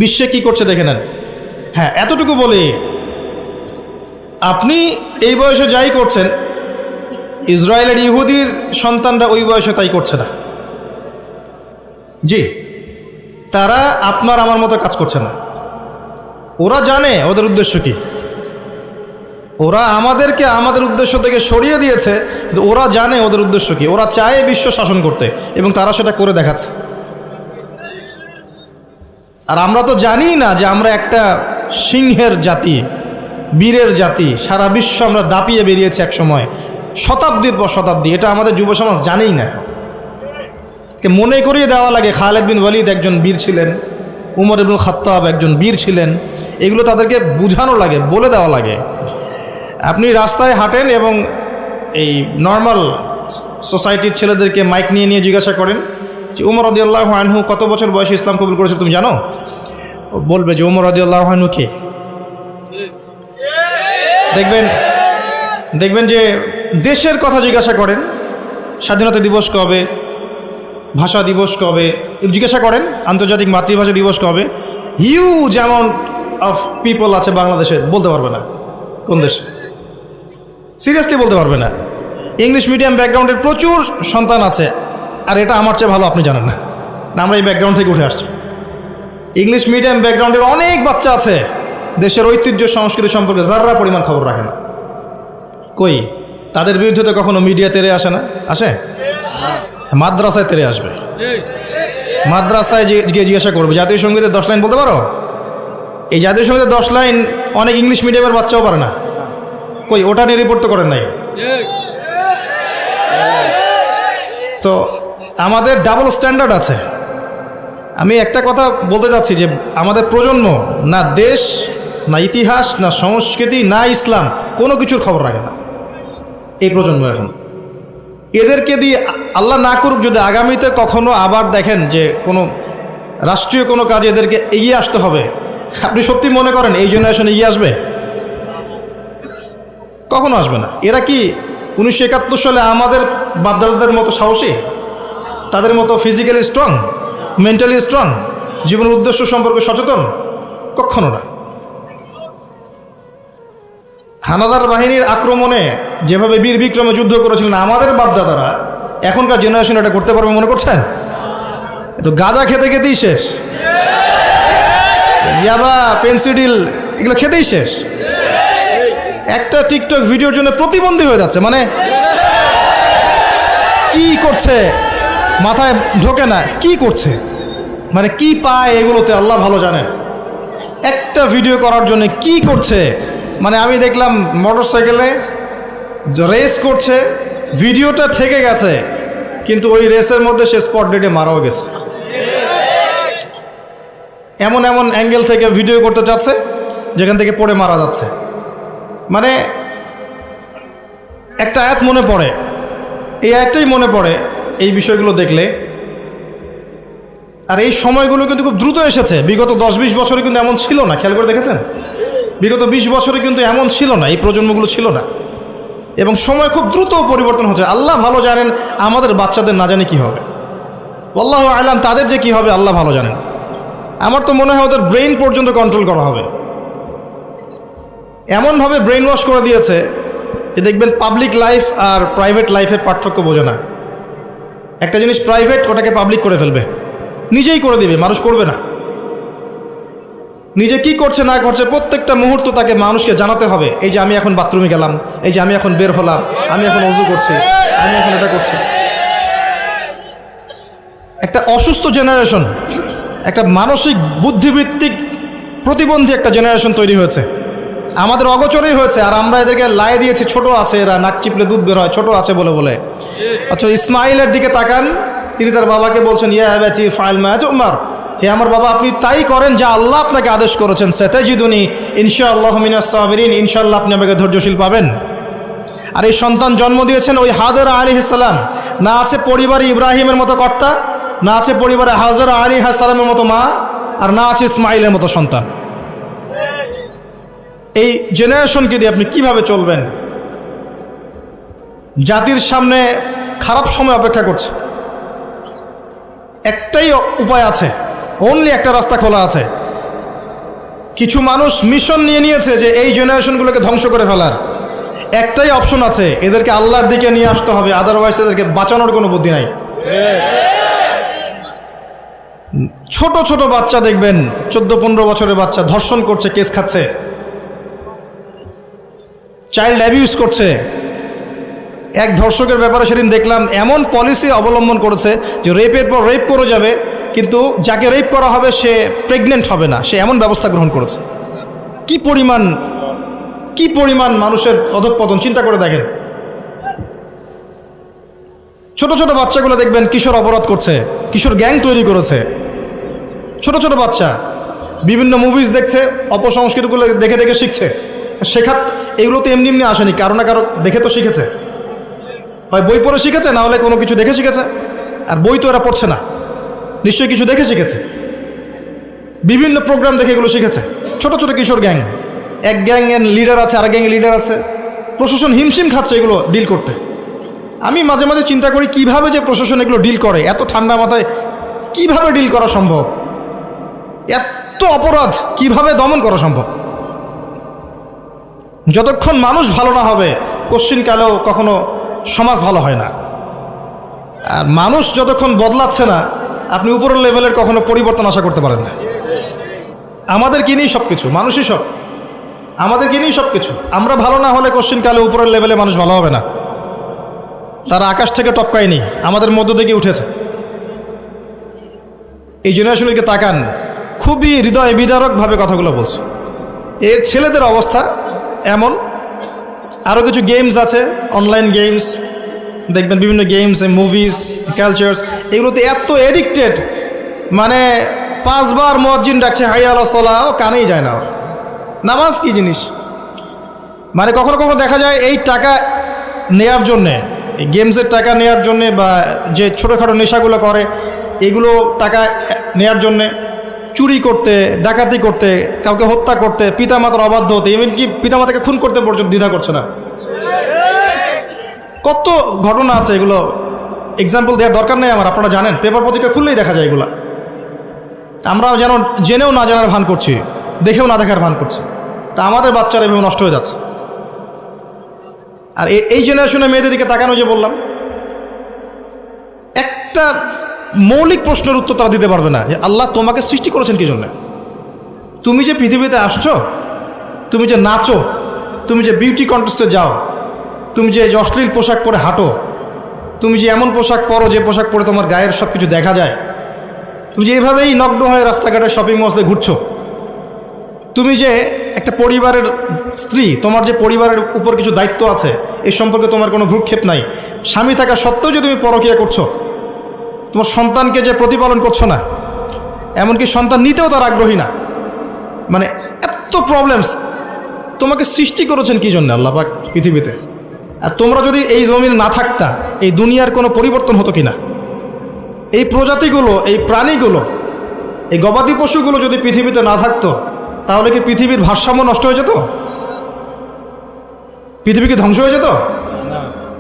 বিশ্বে কি করছে দেখে নেন। হ্যাঁ, এতটুকু বলি, আপনি এই বয়সে যাই করছেন, ইসরায়েলের ইহুদির সন্তানরা ওই বয়সে তাই করছে না। জি, তারা আপনার আমার মতো কাজ করছে না। ওরা জানে ওদের উদ্দেশ্য কি, ওরা আমাদেরকে আমাদের উদ্দেশ্য থেকে সরিয়ে দিয়েছে, কিন্তু ওরা জানে ওদের উদ্দেশ্য কি। ওরা চায় বিশ্ব শাসন করতে, এবং তারা সেটা করে দেখাচ্ছে। আর আমরা তো জানি না যে আমরা একটা সিংহের জাতি, বীরের জাতি, সারা বিশ্ব আমরা দাপিয়ে বেরিয়েছি এক সময়, শতাব্দীর পর শতাব্দী। এটা আমাদের যুব সমাজ জানেই না। মনে করিয়ে দেওয়া লাগে খালিদ বিন ওয়ালিদ একজন বীর ছিলেন, উমর ইবনুল খাত্তাব একজন বীর ছিলেন, এগুলো তাদেরকে বোঝানো লাগে, বলে দেওয়া লাগে। আপনি রাস্তায় হাঁটেন এবং এই নর্মাল সোসাইটির ছেলেদেরকে মাইক নিয়ে নিয়ে জিজ্ঞাসা করেন যে উমর রাদিয়াল্লাহু আনহু কত বছর বয়সে ইসলাম কবুল করেছে তুমি জানো? বলবে যে উমর রাদিয়াল্লাহু আনহু কে? দেখবেন যে দেশের কথা জিজ্ঞাসা করেন, স্বাধীনতা দিবস কবে, ভাষা দিবস কবে, জিজ্ঞাসা করেন আন্তর্জাতিক মাতৃভাষা দিবস কবে, হিউজ অ্যামাউন্ট অফ পিপল আছে বাংলাদেশে, বলতে পারবে না কোন দেশে, সিরিয়াসলি বলতে পারবে না। ইংলিশ মিডিয়াম ব্যাকগ্রাউন্ডের প্রচুর সন্তান আছে, আর এটা আমার চেয়ে ভালো আপনি জানেন না, আমরা এই ব্যাকগ্রাউন্ড থেকে উঠে আসছি। ইংলিশ মিডিয়াম ব্যাকগ্রাউন্ডের অনেক বাচ্চা আছে, দেশের ঐতিহ্য সংস্কৃতি সম্পর্কে যারা পরিমাণ খবর রাখে না। কই, তাদের বিরুদ্ধে তো কখনো মিডিয়া তেরে আসে না, আসে? মাদ্রাসায় তেরে আসবে, মাদ্রাসায় গিয়ে জিজ্ঞাসা করবে জাতীয় সঙ্গীতের 10 লাইন বলতে পারো? এই জাতীয় সঙ্গীতের 10 লাইন অনেক ইংলিশ মিডিয়ামের বাচ্চাও পারে না। কই, ওটা নিয়ে রিপোর্ট তো করেন নাই। তো আমাদের ডাবল স্ট্যান্ডার্ড আছে। আমি একটা কথা বলতে চাচ্ছি যে আমাদের প্রজন্ম না দেশ, না ইতিহাস, না সংস্কৃতি, না ইসলাম, কোনো কিছুর খবর রাখে না এই প্রজন্ম এখন। এদেরকে দিয়ে আল্লাহ না করুক যদি আগামীতে কখনো আবার দেখেন যে কোনো রাষ্ট্রীয় কোনো কাজে এদেরকে এগিয়ে আসতে হবে, আপনি সত্যি মনে করেন এই জেনারেশন এগিয়ে আসবে? কখনো আসবে না। এরা কি 1971 সালে আমাদের বাপদাদাদের মতো সাহসী, তাদের মতো ফিজিক্যালি স্ট্রং, মেন্টালি স্ট্রং, জীবনের উদ্দেশ্য সম্পর্কে সচেতন? কখনো না। হানাদার বাহিনীর আক্রমণে যেভাবে বীর বিক্রমে যুদ্ধ করেছিলেন আমাদের বাপদাদারা, এখনকার জেনারেশন এটা করতে পারবে মনে করছেন? তো গাঁজা খেতে খেতেই শেষ, ইয়াবা, পেন্সিডিল এগুলো খেতেই শেষ। একটা টিকটক ভিডিওর জন্য প্রতিবন্ধী হয়ে যাচ্ছে, মানে কি করছে মাথায় ঢোকে না, কি করছে, মানে কি পায় এগুলোতে আল্লাহ ভালো জানেন। একটা ভিডিও করার জন্য কি করছে, মানে আমি দেখলাম মোটর সাইকেলে রেস করছে, ভিডিওটা থেকে গেছে, কিন্তু ওই রেসের মধ্যে সে স্পট ডেটে মারাও গেছে। এমন এমন অ্যাঙ্গেল থেকে ভিডিও করতে চাচ্ছে যেখান থেকে পড়ে মারা যাচ্ছে। মানে একটা আয়াত মনে পড়ে, এই আয়াতটাই মনে পড়ে এই বিষয়গুলো দেখলে। আর এই সময়গুলো কিন্তু খুব দ্রুত এসেছে। বিগত 10-20 বছরে কিন্তু এমন ছিল না, খেয়াল করে দেখেছেন? বিগত 20 বছরে কিন্তু এমন ছিল না, এই প্রজন্মগুলো ছিল না, এবং সময় খুব দ্রুত পরিবর্তন হচ্ছে। আল্লাহ ভালো জানেন আমাদের বাচ্চাদের না জানি কি হবে, আল্লাহু আ'লাম তাদের যে কি হবে আল্লাহ ভালো জানেন। আমার তো মনে হয় ওদের ব্রেইন পর্যন্ত কন্ট্রোল করা হবে, এমনভাবে ব্রেইন ওয়াশ করে দিয়েছে যে দেখবেন পাবলিক লাইফ আর প্রাইভেট লাইফের পার্থক্য বোঝে না। একটা জিনিস প্রাইভেট, ওটাকে পাবলিক করে ফেলবে, নিজেই করে দিবে, মানুষ করবে না। নিজে কি করছে না করছে প্রত্যেকটা মুহূর্ত তাকে মানুষকে জানাতে হবে, এই যে আমি এখন বাথরুমে গেলাম, এই যে আমি এখন বের হলাম, আমি এখন ওযু করছি, আমি এখন এটা করছি। একটা অসুস্থ জেনারেশন, একটা মানসিক বুদ্ধিবৃত্তিক প্রতিবন্ধী একটা জেনারেশন তৈরি হয়েছে, আমাদের অগোচরেই হয়েছে। আর আমরা এদেরকে লাই দিয়েছি, ছোট আছে এরা, নাক চিপলে দুধ বের হয়, ছোট আছে বলে বলে। আচ্ছা, ইসমাইলের দিকে তাকান, তিনি তার বাবাকে বলছেন ইয়া আবাতি ফাআল মা তু'মার, হে আমার বাবা, আপনি তাই করেন যা আল্লাহ আপনাকে আদেশ করেছেন, সাতাজিদুনি ইনশাআল্লাহু মিনাস সাবিরিন, ইনশাআল্লাহ আপনি আমাকে ধৈর্যশীল পাবেন। আর এই সন্তান জন্ম দিয়েছেন ওই হাজরা আলাইহিস সালাম। না আছে পরিবারে ইব্রাহিমের মতো কর্তা, না আছে পরিবারে হাজরা আলাইহিস সালামের মতো মা, আর না আছে ইসমাইলের মতো সন্তান। এই জেনারেশনকে দিয়ে আপনি কিভাবে চলবেন? জাতির সামনে খারাপ সময় অপেক্ষা করছে। একটাই উপায় আছে, অনলি একটা রাস্তা খোলা আছে। কিছু মানুষ মিশন নিয়ে নিয়েছে যে এই জেনারেশনগুলোকে ধ্বংস করে ফেলার। একটাই অপশন আছে, এদেরকে আল্লাহর দিকে নিয়ে আসতে হবে, আদারওয়াইজ এদেরকে বাঁচানোর কোনো বুদ্ধি নাই। ছোট ছোট বাচ্চা দেখবেন, 14-15 বছরের বাচ্চা ধর্ষণ করছে, কেস খাচ্ছে, চাইল্ড অ্যাবিউজ করছে। এক ধর্ষকের ব্যাপারে সেদিন দেখলাম এমন পলিসি অবলম্বন করেছে যে রেপের পর রেপ করে যাবে, কিন্তু যাকে রেপ করা হবে সে প্রেগনেন্ট হবে না, সে এমন ব্যবস্থা গ্রহণ করেছে। কি পরিমাণ মানুষের অধঃপতন চিন্তা করে দেখেন। ছোট ছোট বাচ্চাগুলো দেখবেন কিশোর অপরাধ করছে, কিশোর গ্যাং তৈরি করেছে। ছোট ছোট বাচ্চা বিভিন্ন মুভিজ দেখছে, অপসংস্কৃতিগুলো দেখে দেখে শিখছে। শেখার এগুলো তো এমনি এমনি আসেনি, কারো না কারো দেখে তো শিখেছে। হয় বই পড়ে শিখেছে, না হলে কোনো কিছু দেখে শিখেছে। আর বই তো এরা পড়ছে না, নিশ্চয়ই কিছু দেখে শিখেছে, বিভিন্ন প্রোগ্রাম দেখে এগুলো শিখেছে। ছোট ছোট কিশোর গ্যাং, এক গ্যাংয়ের লিডার আছে, আর গ্যাংয়ের লিডার আছে। প্রশাসন হিমশিম খাচ্ছে এগুলো ডিল করতে। আমি মাঝে মাঝে চিন্তা করি কিভাবে যে প্রশাসন এগুলো ডিল করে, এত ঠান্ডা মাথায় কিভাবে ডিল করা সম্ভব? এত অপরাধ কিভাবে দমন করা সম্ভব? যতক্ষণ মানুষ ভালো না হবে কোশ্চিনকালেও কখনো সমাজ ভালো হয় না। আর মানুষ যতক্ষণ বদলাচ্ছে না, আপনি উপরের লেভেলের কখনো পরিবর্তন আশা করতে পারেন না। আমাদেরকে নিয়েই সব কিছু, মানুষই সব, আমাদেরকে নিয়েই সব কিছু। আমরা ভালো না হলে কোশ্চিনকালে উপরের লেভেলে মানুষ ভালো হবে না। তারা আকাশ থেকে টপকায়নি, আমাদের মধ্য থেকে উঠেছে। এই জেনারেশনকে তাকান, খুবই হৃদয় বিদারকভাবে কথাগুলো বলছে। এর ছেলেদের অবস্থা এমন। আরও কিছু গেমস আছে, অনলাইন গেমস দেখবেন, বিভিন্ন গেমস, মুভিজ, কালচার্স, এগুলোতে এত এডিক্টেড, মানে 5 বার মুয়াজ্জিন ডাকছে হাইয়া আলা সালাহ, ও কানেই যায় না। নামাজ কি জিনিস? মানে কখনো কখনো দেখা যায় এই টাকা নেয়ার জন্যে, এই গেমসের টাকা নেয়ার জন্যে, বা যে ছোটোখাটো নেশাগুলো করে এগুলো টাকা নেয়ার জন্যে চুরি করতে, ডাকাতি করতে, কাউকে হত্যা করতে, পিতামাতার অবাধ্য হতে, এমনকি পিতামাতাকে খুন করতে পর্যন্ত দ্বিধা করছে না। কত ঘটনা আছে, এগুলো এক্সাম্পল দেওয়ার দরকার নেই আমার, আপনারা জানেন, পেপার পত্রিকা খুললেই দেখা যায় এগুলা। আমরা যেন জেনেও না জানার ভান করছি, দেখেও না দেখার ভান করছি। তা আমাদের বাচ্চারা এভাবে নষ্ট হয়ে যাচ্ছে। আর এই জেনারেশনের মেয়েদের দিকে তাকানো, যে বললাম, একটা মৌলিক প্রশ্নের উত্তর তারা দিতে পারবে না যে আল্লাহ তোমাকে সৃষ্টি করেছেন কি জন্য? তুমি যে পৃথিবীতে আসছো, তুমি যে নাচো, তুমি যে বিউটি কন্টেস্টে যাও, তুমি যে অশ্লীল পোশাক পরে হাঁটো, তুমি যে এমন পোশাক পরো যে পোশাক পরে তোমার গায়ের সব কিছু দেখা যায়, তুমি যে এভাবেই নগ্ন হয়ে রাস্তাঘাটে শপিং মলে ঘুরছো, তুমি যে একটা পরিবারের স্ত্রী, তোমার যে পরিবারের উপর কিছু দায়িত্ব আছে, এই সম্পর্কে তোমার কোনো ভ্রুক্ষেপ নাই, স্বামী থাকা সত্ত্বেও যে তুমি পরকীয়া করছো, তোমার সন্তানকে যে প্রতিপালন করছো না, এমনকি সন্তান নিতেও তার আগ্রহী না, মানে এত প্রবলেমস। তোমাকে সৃষ্টি করেছেন কি জন্য আল্লাহ পাক পৃথিবীতে? আর তোমরা যদি এই জমিনে না থাকতা, এই দুনিয়ার কোনো পরিবর্তন হতো কিনা? এই প্রজাতিগুলো, এই প্রাণীগুলো, এই গবাদি পশুগুলো যদি পৃথিবীতে না থাকতো, তাহলে কি পৃথিবীর ভারসাম্য নষ্ট হয়ে যেত? পৃথিবী কি ধ্বংস হয়ে যেত?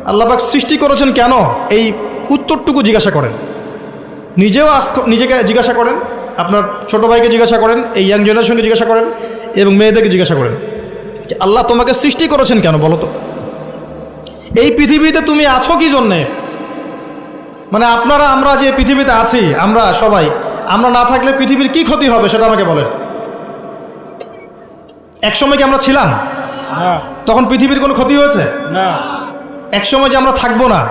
আল্লাহ পাক সৃষ্টি করেছেন কেন, এই উত্তরটুকু জিজ্ঞাসা করেন। নিজেও নিজেকে জিজ্ঞাসা করেন, আপনার ছোট ভাইকে জিজ্ঞাসা করেন, এই ইয়াং জেনারেশনকে জিজ্ঞাসা করেন, এবং মেয়েদেরকে জিজ্ঞাসা করেন যে আল্লাহ তোমাকে সৃষ্টি করেছেন কেন বলো তো? এই পৃথিবীতে তুমি আছো কি জন্যে? মানে আমরা যে পৃথিবীতে আছি, আমরা সবাই, আমরা না থাকলে পৃথিবীর কি ক্ষতি হবে সেটা আমাকে বলেন। এক সময় কি আমরা ছিলাম? তখন পৃথিবীর কোনো ক্ষতি হয়েছে? না। এক সময় যে আমরা থাকবো না,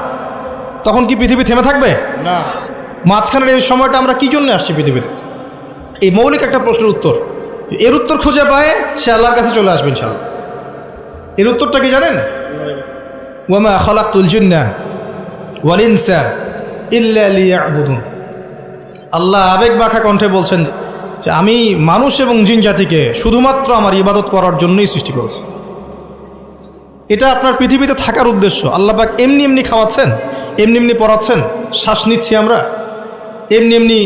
তখন কি পৃথিবী থেমে থাকবে? না। মাঝখানের এই সময়টা আমরা কি জন্য আসছি পৃথিবীতে? এই মৌলিক একটা প্রশ্নের উত্তর, এর উত্তর খুঁজে পায় সে আল্লাহর কাছে চলে আসবে ইনশাআল্লাহ। এর উত্তরটা কি জানেন? ওয়ামা খালাকতুল জিন্না ওয়াল ইনসা ইল্লা লিয়াবুদুন। আল্লাহ আবেগ মাখা কণ্ঠে বলছেন যে আমি মানুষ এবং জিন জাতিকে শুধুমাত্র আমার ইবাদত করার জন্যই সৃষ্টি করেছি। এটা আপনার পৃথিবীতে থাকার উদ্দেশ্য। আল্লাহ পাক এমনি এমনি খাওয়াচ্ছেন, এমনি এমনি পড়াচ্ছেন, শ্বাস নিচ্ছি আমরা, এমনি এমনি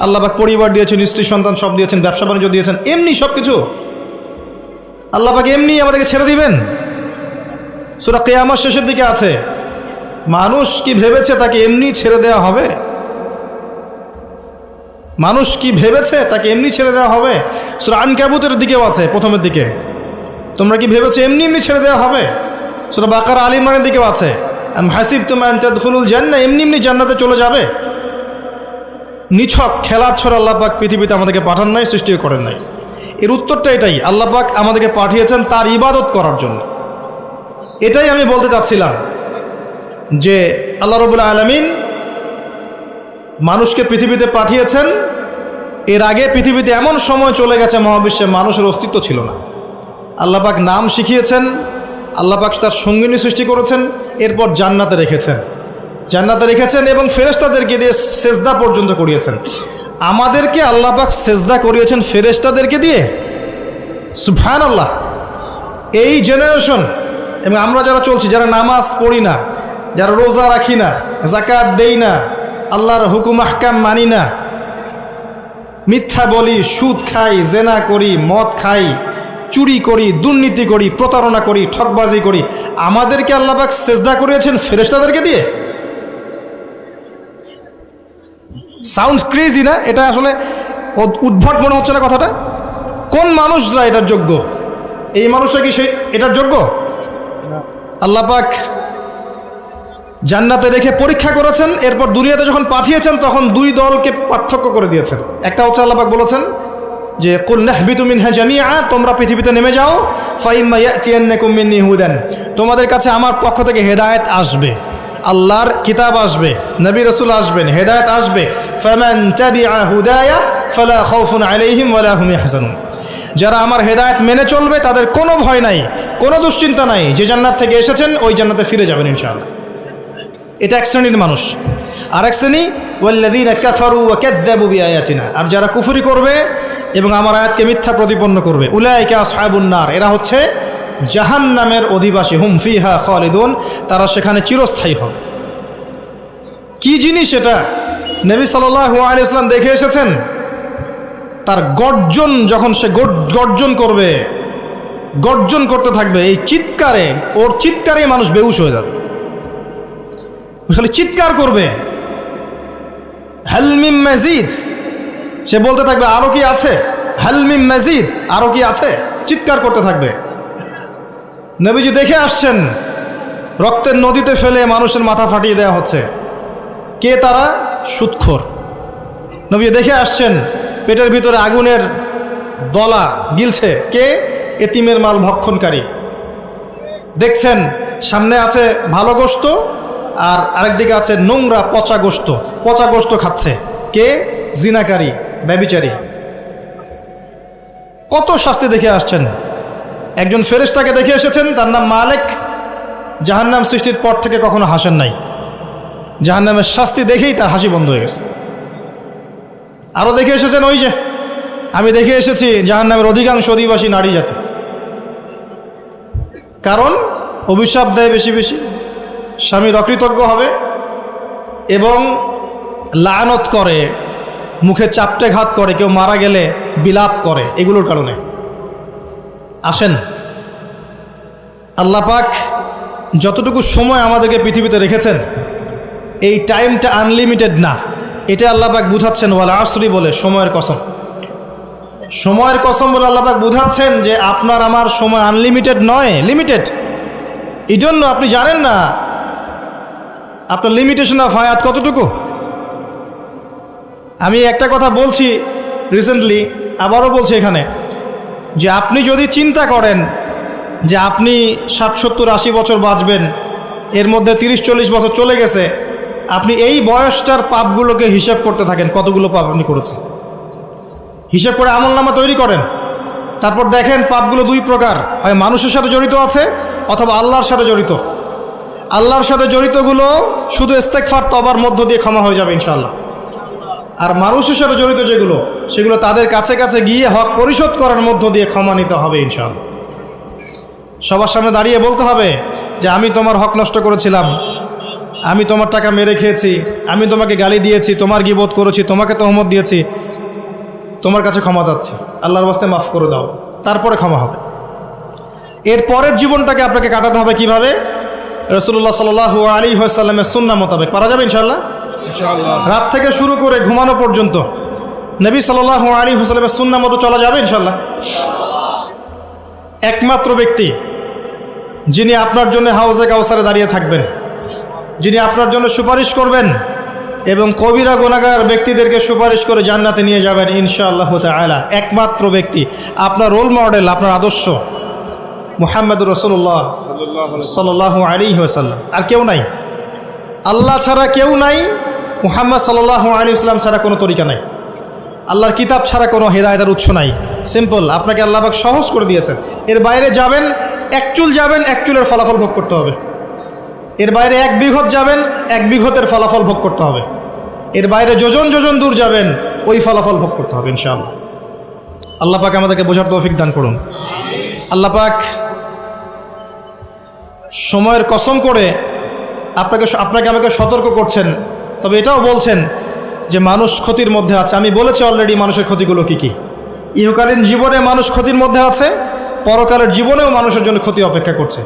আল্লাহ পাক পরিবার দিয়েছেন, স্ত্রী সন্তান সব দিয়েছেন, ব্যবসা বাণিজ্য দিয়েছেন, এমনি সব কিছু আল্লাহ পাক এমনি আমাদেরকে ছেড়ে দিবেন? সূরা কিয়ামত শেষের দিকে আছে, মানুষ কি ভেবেছে তাকে এমনি ছেড়ে দেওয়া হবে? মানুষ কি ভেবেছে তাকে এমনি ছেড়ে দেওয়া হবে? সূরা আনকাবুতের দিকেও আছে, প্রথমের দিকে, তোমরা কি ভেবেছো এমনি এমনি ছেড়ে দেওয়া হবে? সূরা বাকারা আল ইমরানের দিকেও আছে, আম হাসিবতুম আন তাদখুলুল জান্নাহ, এমনি এমনি জান্নাতে চলে যাবে? নিছক খেলার ছড়া আল্লাহ পাক পৃথিবীতে আমাদেরকে পাঠান নাই, সৃষ্টিও করেন নাই। এর উত্তরটা এটাই, আল্লাহ পাক আমাদেরকে পাঠিয়েছেন তার ইবাদত করার জন্য। এটাই আমি বলতে চাচ্ছিলাম যে আল্লাহ রাব্বুল আলামিন মানুষকে পৃথিবীতে পাঠিয়েছেন। এর আগে পৃথিবীতে এমন সময় চলে গেছে মহাবিশ্বে মানুষের অস্তিত্ব ছিল না। আল্লাহ পাক নাম শিখিয়েছেন, আল্লাহ পাক তার সঙ্গিনী সৃষ্টি করেছেন, এরপর জান্নাতে রেখেছেন এবং ফেরেশতাদেরকে দিয়ে সেজদা পর্যন্ত করিয়েছেন। আমাদেরকে আল্লাহ পাক সেজদা করিয়েছেন ফেরেশতাদেরকে দিয়ে। সুবহানাল্লাহ। এই জেনারেশন এবং আমরা যারা চলছি, যারা নামাজ পড়ি না, যারা রোজা রাখি না, যাকাত দেই না, আল্লাহর হুকুম আহকাম মানি না, মিথ্যা বলি, সুদ খাই, জেনা করি, মদ খাই, চুরি করি, দুর্নীতি করি, প্রতারণা করি, ঠকবাজি করি, আমাদেরকে আল্লাহ পাক সেজদা করিয়েছেন ফেরেশতাদেরকে দিয়ে। সাউন্ড ক্রেজি না? এটা আসলে উদ্ভট মনে হচ্ছে না কথাটা? কোন মানুষরা এটার যোগ্য? এই মানুষরা কি সেই এটার যোগ্য? আল্লাহ পাক জান্নাতে রেখে পরীক্ষা করেছেন, এরপর দুনিয়াতে যখন পাঠিয়েছেন তখন দুই দলকে পার্থক্য করে দিয়েছেন। একটা হচ্ছে আল্লাহ পাক বলেছেন যে কুল নাহবিতু মিনহা জামিআ, তোমরা পৃথিবীতে নেমে যাও, ফাইম্মা ইয়াতিয়ান্নাকুম মিন্নী হুদান, তোমাদের কাছে আমার পক্ষ থেকে হেদায়েত আসবে, আল্লাহর কিতাব আসবে, নবী রাসূল আসবেন, হেদায়েত আসবে। ফামান তাবিআ হুদায়া ফালা খাউফুন আলাইহিম ওয়ালা হুম ইয়াহজানুন, যারা আমার হেদায়েত মেনে চলবে তাদের কোনো ভয় নাই, কোনো দুশ্চিন্তা নাই, যে জান্নাত থেকে এসেছেন ওই জান্নাতে ফিরে যাবেন ইনশাআল্লাহ। এটা এক শ্রেণীর মানুষ। আর এক শ্রেণী ওয়াল্লাযীনা কাফারু ওয়া কাযযাবু বিআয়াতিনা, আর যারা কুফরি করবে এবং আমার আয়াতকে মিথ্যা প্রতিপন্ন করবে, উলাইকা আসহাবুন নার, এরা হচ্ছে জাহান্নামের অধিবাসী, হুম ফিহা খালিদুন, তারা সেখানে চিরস্থায়ী হবে। কি জিনিস এটা? নবী সাল্লাল্লাহু আলাইহি ওয়াসাল্লাম দেখে এসেছেন। তার গর্জন, যখন সে গর্জন করবে, গর্জন করতে থাকবে, এই চিৎকারে, ওর চিৎকারে মানুষ বেহুশ হয়ে যাবে, খালি চিৎকার করবে, হাল মিন মাজিদ, সে বলতে থাকবে আরো কি আছে, হাল মিন মাজিদ, আরো কি আছে, চিৎকার করতে থাকবে। নবীজি দেখে আসছেন, রক্তের নদীতে ফেলে মানুষের মাথা ফাটিয়ে দেওয়া হচ্ছে। কে তারা? সুদখোর। নবী দেখে আসছেন, পেটের ভিতরে আগুনের দলা গিলছে। কে? এতিমের মাল ভক্ষণকারী। দেখছেন সামনে আছে ভালো গোশত, আর আরেকদিকে আছে নোংরা পচা গোশত খাচ্ছে। কে? জিনাকারী, ব্যভিচারী। কত শাস্তি দেখে আসছেন। একজন ফেরেশতাকে দেখে এসেছেন, তার নাম মালিক, জাহান্নাম সৃষ্টির পর থেকে কখনো হাসেন নাই, জাহান্নামের শাস্তি দেখেই তার হাসি বন্ধ হয়ে গেছে। আরও দেখে এসেছেন, ওই যে আমি দেখে এসেছি জাহান্নামের অধিকাংশ অধিবাসী নারী জাতি। কারণ অভিশাপ দেয় বেশি বেশি, স্বামীর অকৃতজ্ঞ হবে এবং লানত করে, মুখে চাপটে ঘাত করে, কেউ মারা গেলে বিলাপ করে, এগুলোর কারণে। আসেন, আল্লাহ পাক যতটুকু সময় আমাদেরকে পৃথিবীতে রেখেছেন, এই টাইমটা আনলিমিটেড না, এটা আল্লাহ পাক বুঝাচ্ছেন। ওয়াল আসরি বলে সময়ের কসম, সময়ের কসম বলে আল্লাহ পাক বুঝাচ্ছেন যে আপনার আমার সময় আনলিমিটেড নয়, লিমিটেড। এই জন্য আপনি জানেন না আপনার লিমিটেশন অফ হায়াত কতটুকু। আমি একটা কথা বলছি রিসেন্টলি, আবারও বলছি এখানে, যে আপনি যদি চিন্তা করেন যে আপনি 60-70-80 বছর বাঁচবেন, এর মধ্যে 30-40 বছর চলে গেছে, আপনি এই বয়সটার পাপগুলোকে হিসাব করতে থাকেন, কতগুলো পাপ আপনি করেছেন। হিসাব করে আমলনামা তৈরি করেন, তারপর দেখেন পাপগুলো দুই প্রকার, হয় মানুষের সাথে জড়িত আছে অথবা আল্লাহর সাথে জড়িত। আল্লাহর সাথে জড়িতগুলো শুধু ইস্তেগফার তওবার মধ্য দিয়ে ক্ষমা হয়ে যাবে ইনশাআল্লাহ। আর মানুষের সাথে জড়িত যেগুলো, সেগুলো তাদের কাছে কাছে গিয়ে হক পরিশোধ করার মধ্য দিয়ে ক্ষমা নিতে হবে ইনশাআল্লাহ। সবার সামনে দাঁড়িয়ে বলতে হবে যে আমি তোমার হক নষ্ট করেছিলাম, আমি তোমার টাকা মেরে খেয়েছি, আমি তোমাকে গালি দিয়েছি, তোমার গীবত করেছি, তোমাকে তহমত দিয়েছি, তোমার কাছে ক্ষমা চাচ্ছি, আল্লাহর ওয়াস্তে মাফ করে দাও। তারপরে ক্ষমা হবে। এর পরের জীবনটাকে আপনাকে কাটাতে হবে কিভাবে? রাসূলুল্লাহ সাল্লাল্লাহু আলাইহি ওয়াসাল্লামের সুন্নাহ মোতাবেক। পারা যাবে ইনশাআল্লাহ? রাত থেকে শুরু করে ঘুমানো পর্যন্ত নবী সাল্লাল্লাহু আলাইহি ওয়াসাল্লামের সুন্নাহ মতো চলা যাবে ইনশাআল্লাহ। একমাত্র ব্যক্তি যিনি আপনার জন্য হাউজে কাউসারে দাঁড়িয়ে থাকবেন, যিনি আপনার জন্য সুপারিশ করবেন এবং কবিরা গুনাহগার ব্যক্তিদেরকে সুপারিশ করে জান্নাতে নিয়ে যাবেন ইনশাআল্লাহ তাআলা, একমাত্র ব্যক্তি, আপনার রোল মডেল, আপনার আদর্শ মুহাম্মদুর রাসূলুল্লাহ সাল্লাল্লাহু আলাইহি ওয়াসাল্লাম। আর কেউ নাই, আল্লাহ ছাড়া কেউ নাই, মুহাম্মদ সাল্লাল্লাহু আলাইহি ওয়াসাল্লাম ছাড়া কোনো তরিকা নাই, আল্লাহর কিতাব ছাড়া কোনো হেদায়েতের উৎস নাই। সিম্পল, আপনাকে আল্লাহ পাক সহজ করে দিয়েছেন। এর বাইরে যাবেন, এক চুল যাবেন, এক চুলের ফলাফল ভোগ করতে হবে। এর বাইরে 1 বিঘত যাবেন, 1 বিঘতের ফলাফল ভোগ করতে হবে। এর বাইরে যোজন যোজন দূর যাবেন, ওই ফলাফল ভোগ করতে হবে ইনশাআল্লাহ। আল্লাহ পাক আমাদেরকে বোঝার তৌফিক দান করুন। আল্লাহ পাক সময়ের কসম করে আপনাকে আমাকে সতর্ক করছেন, তবে এটাও বলছেন যে মানুষ ক্ষতির মধ্যে আছে। আমি বলেছি অলরেডি মানুষের ক্ষতিগুলো কি কি। ইহকালীন জীবনে মানুষ ক্ষতির মধ্যে আছে, পরকালের জীবনেও মানুষের জন্য ক্ষতি অপেক্ষা করছে।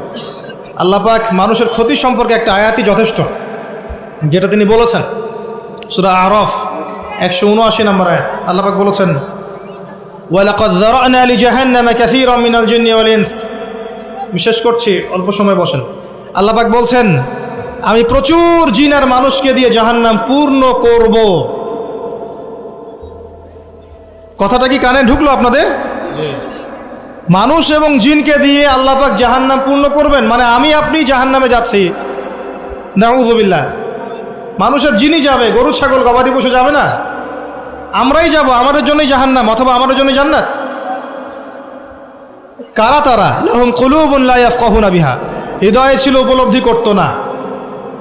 আল্লাহ পাক মানুষের ক্ষতি সম্পর্কে একটা আয়াতই যথেষ্ট, যেটা তিনি বলেছেন সূরা আরাফ 179 নম্বর আয়াত। আল্লাহ পাক বলেছেন, ওয়ালাকাদ যারানা লিজাহান্নামা কাসীরাম মিনাল জিন্নি ওয়াল ইনস। বিশেষ করছি, অল্প সময় বসেন। আল্লাহ পাক বলছেন, আমি প্রচুর জিন আর মানুষকে দিয়ে জাহান্নাম পূর্ণ করব। কথাটা কি কানে ঢুকলো আপনাদের? মানুষ এবং জিনকে দিয়ে আল্লাহ পাক জাহান্নাম পূর্ণ করবেন, মানে আমি আপনি জাহান্নামে যাচ্ছি, নাউযুবিল্লাহ। মানুষের জিনই যাবে, গরু ছাগল গবাদি পশু যাবে না, আমরাই যাব, আমাদের জন্যই জাহান্নাম অথবা আমাদের জন্যই জান্নাত। কারা তারা? লাহুম কুলুবুন লা ইয়াফকাহুনা বিহা, হৃদয়ে ছিল উপলব্ধি করতো না,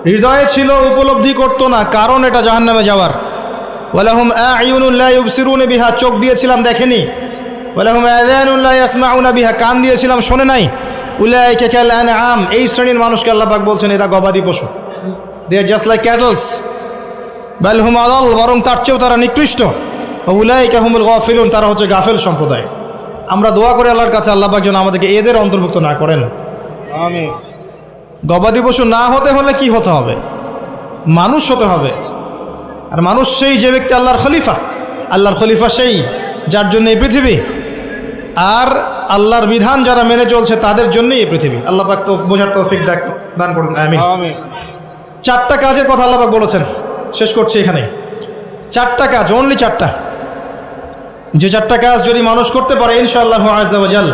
হৃদয়ে ছিল উপলব্ধি করতো না, কারণ এটা জাহান্নামে যাওয়ার। ওয়ালাহুম আ'য়ুনুন লা ইউবসিরুনা বিহা, চোখ দিয়েছিলাম দেখেনি। ওয়ালাহুম আযানুন লা ইয়াসমাউনা বিহা, কান দিয়েছিলাম শোনে নাই। উলাইকা কাল আনআম, এই শ্রেণীর মানুষকে আল্লাহ পাক বলছেন এরা গবাদি পশু। দে আর জাস্ট লাইক ক্যাটলস, বাল হুম আদাল, বরং তার চেয়েও তারা নিকৃষ্ট। উলাইকা হুমুল গাফিলুন, তারা হচ্ছে গাফেল সম্প্রদায়। আমরা দোয়া করি আল্লাহর কাছে আল্লাহ পাক যেন আমাদেরকে এদের অন্তর্ভুক্ত না করেন। আমিন। গবাদি পশু না হতে হলে কি হতে হবে? মানুষ হতে হবে। আর মানুষ সেই যে ব্যক্তি আল্লাহর খলিফা, আল্লাহর খলিফা সেই যার জন্য এই পৃথিবী, আর আল্লাহর বিধান যারা মেনে চলছে তাদের জন্যই এই পৃথিবী। আল্লাহ পাক তো বোঝার তৌফিক দান করুন, আমিন। 4টা কাজের কথা আল্লাহ পাক বলেছেন, শেষ করছি এখানে। 4টা কাজ, অনলি 4টা, যে 4টা কাজ যদি মানুষ করতে পারে ইনশাআল্লাহু আযজা ওয়া জাল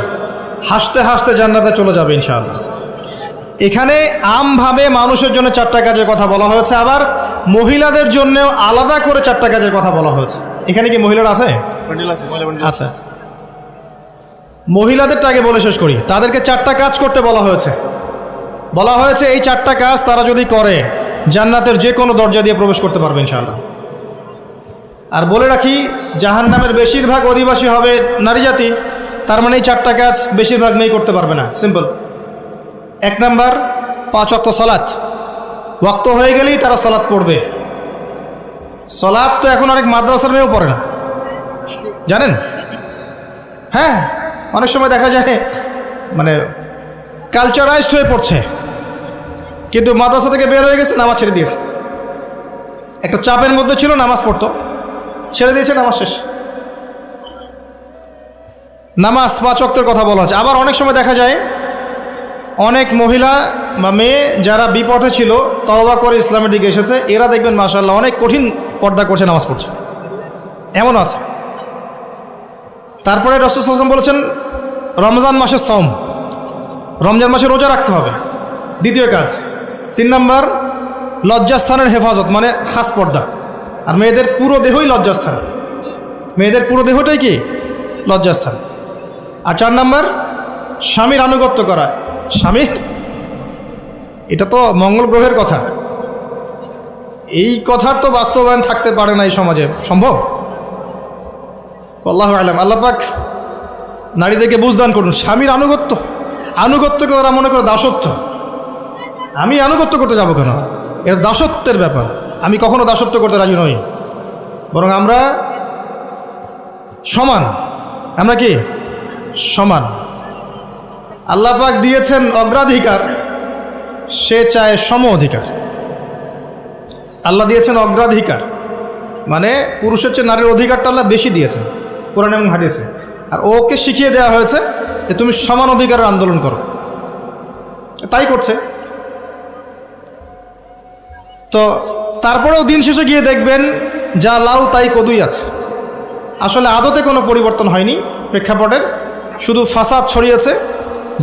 হাসতে হাসতে জান্নাতে চলে যাবে ইনশাআল্লাহ। এখানে আমভাবে মানুষের জন্য 4টা কাজের কথা বলা হয়েছে, আবার মহিলাদের জন্যও আলাদা করে 4টা কাজের কথা বলা হয়েছে। এখানে কি মহিলারা আছে? আচ্ছা, মহিলাদেরটা আগে বলে শেষ করি। তাদেরকে 4টা কাজ করতে বলা হয়েছে। বলা হয়েছে এই 4টা কাজ তারা যদি করে জান্নাতের যে কোনো দরজা দিয়ে প্রবেশ করতে পারবে ইনশাআল্লাহ। আর বলে রাখি, জাহান্নামের বেশিরভাগ অধিবাসী হবে নারী জাতি, তার মানে এই 4টা কাজ বেশিরভাগ মেয়ে করতে পারবে না। সিম্পল। 1 নাম্বার, 5 ওয়াক্ত সালাত। ওয়াক্ত হয়ে গেলেই তারা সালাত পড়বে। সালাত তো এখন অনেক মাদ্রাসার মেয়েও পড়ে না, জানেন? হ্যাঁ, অনেক সময় দেখা যায় মানে কালচারাইজড হয়ে পড়ছে, কিন্তু মাদ্রাসা থেকে বের হয়ে গেছে, নামাজ ছেড়ে দিয়েছে। একটা চাপের মধ্যে ছিল, নামাজ পড়তো, ছেড়ে দিয়েছে, নামাজ শেষ। নামাজ 5 ওয়াক্তের কথা বলা হচ্ছে। আবার অনেক সময় দেখা যায় অনেক মহিলা বা মেয়ে যারা বিপথে ছিল, তওবা করে ইসলামের দিকে এসেছে, এরা দেখবেন মাশাআল্লাহ অনেক কঠিন পর্দা করছে, নামাজ পড়ছে, এমন আছে। তারপরে রাসূল সাল্লাল্লাহু আলাইহি ওয়াসাল্লাম বলেছেন রমজান মাসের সওম, রমজান মাসে রোজা রাখতে হবে, দ্বিতীয় কাজ। 3 নাম্বার, লজ্জাস্থানের হেফাজত, মানে খাস পর্দা। আর মেয়েদের পুরো দেহই লজ্জাস্থান, মেয়েদের পুরো দেহটাই কি লজ্জাস্থান। আর 4 নাম্বার, স্বামীর আনুগত্য করা। স্বামীর, এটা তো মঙ্গল গ্রহের কথা, এই কথার তো বাস্তবায়ন থাকতে পারে না এই সমাজে, সম্ভব? আল্লাহু আ'লাম। আল্লাহ পাক নারীদেরকে বুঝদান করুন। স্বামীর আনুগত্যকে ওরা মনে করে দাসত্ব। আমি আনুগত্য করতে যাব কেন? এটা দাসত্বের ব্যাপার। আমি কখনো দাসত্ব করতে রাজি নই, বরং আমরা সমান। আমরা কি সমান? আল্লাহ পাক দিয়েছেন অগ্রাধিকার, সে চায় সম অধিকার। আল্লাহ দিয়েছেন অগ্রাধিকার, মানে পুরুষের চেয়ে নারীর অধিকারটা আল্লাহ বেশি দিয়েছেন কোরআন এবং হাদিসে। আর ওকে শিখিয়ে দেওয়া হয়েছে যে তুমি সমান অধিকারের আন্দোলন করো, তাই করছে। তো তারপরেও দিন শেষে গিয়ে দেখবেন যা লাউ তাই কদুই আছে। আসলে আদতে কোনো পরিবর্তন হয়নি প্রেক্ষাপটের, শুধু ফাসাদ ছড়িয়েছে,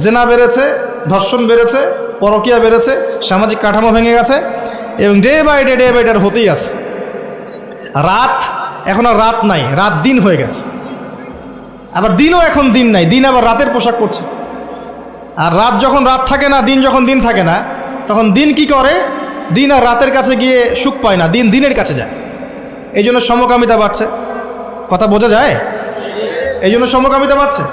জেনা বেড়েছে, ধর্ষণ বেড়েছে, পরকীয়া বেড়েছে, সামাজিক কাঠামো ভেঙে গেছে এবং ডে বাই ডে হতেই আছে। রাত এখন আর রাত নাই, রাত দিন হয়ে গেছে। আবার দিনও এখন দিন নাই, দিন আবার রাতের পোশাক করছে। আর রাত যখন রাত থাকে না, দিন যখন দিন থাকে না, তখন দিন কি করে? দিন আর রাতের কাছে গিয়ে সুখ পায় না, দিন দিনের কাছে যায়। এই জন্য সমকামিতা বাড়ছে। কথা বোঝা যায়? এই জন্য সমকামিতা বাড়ছে।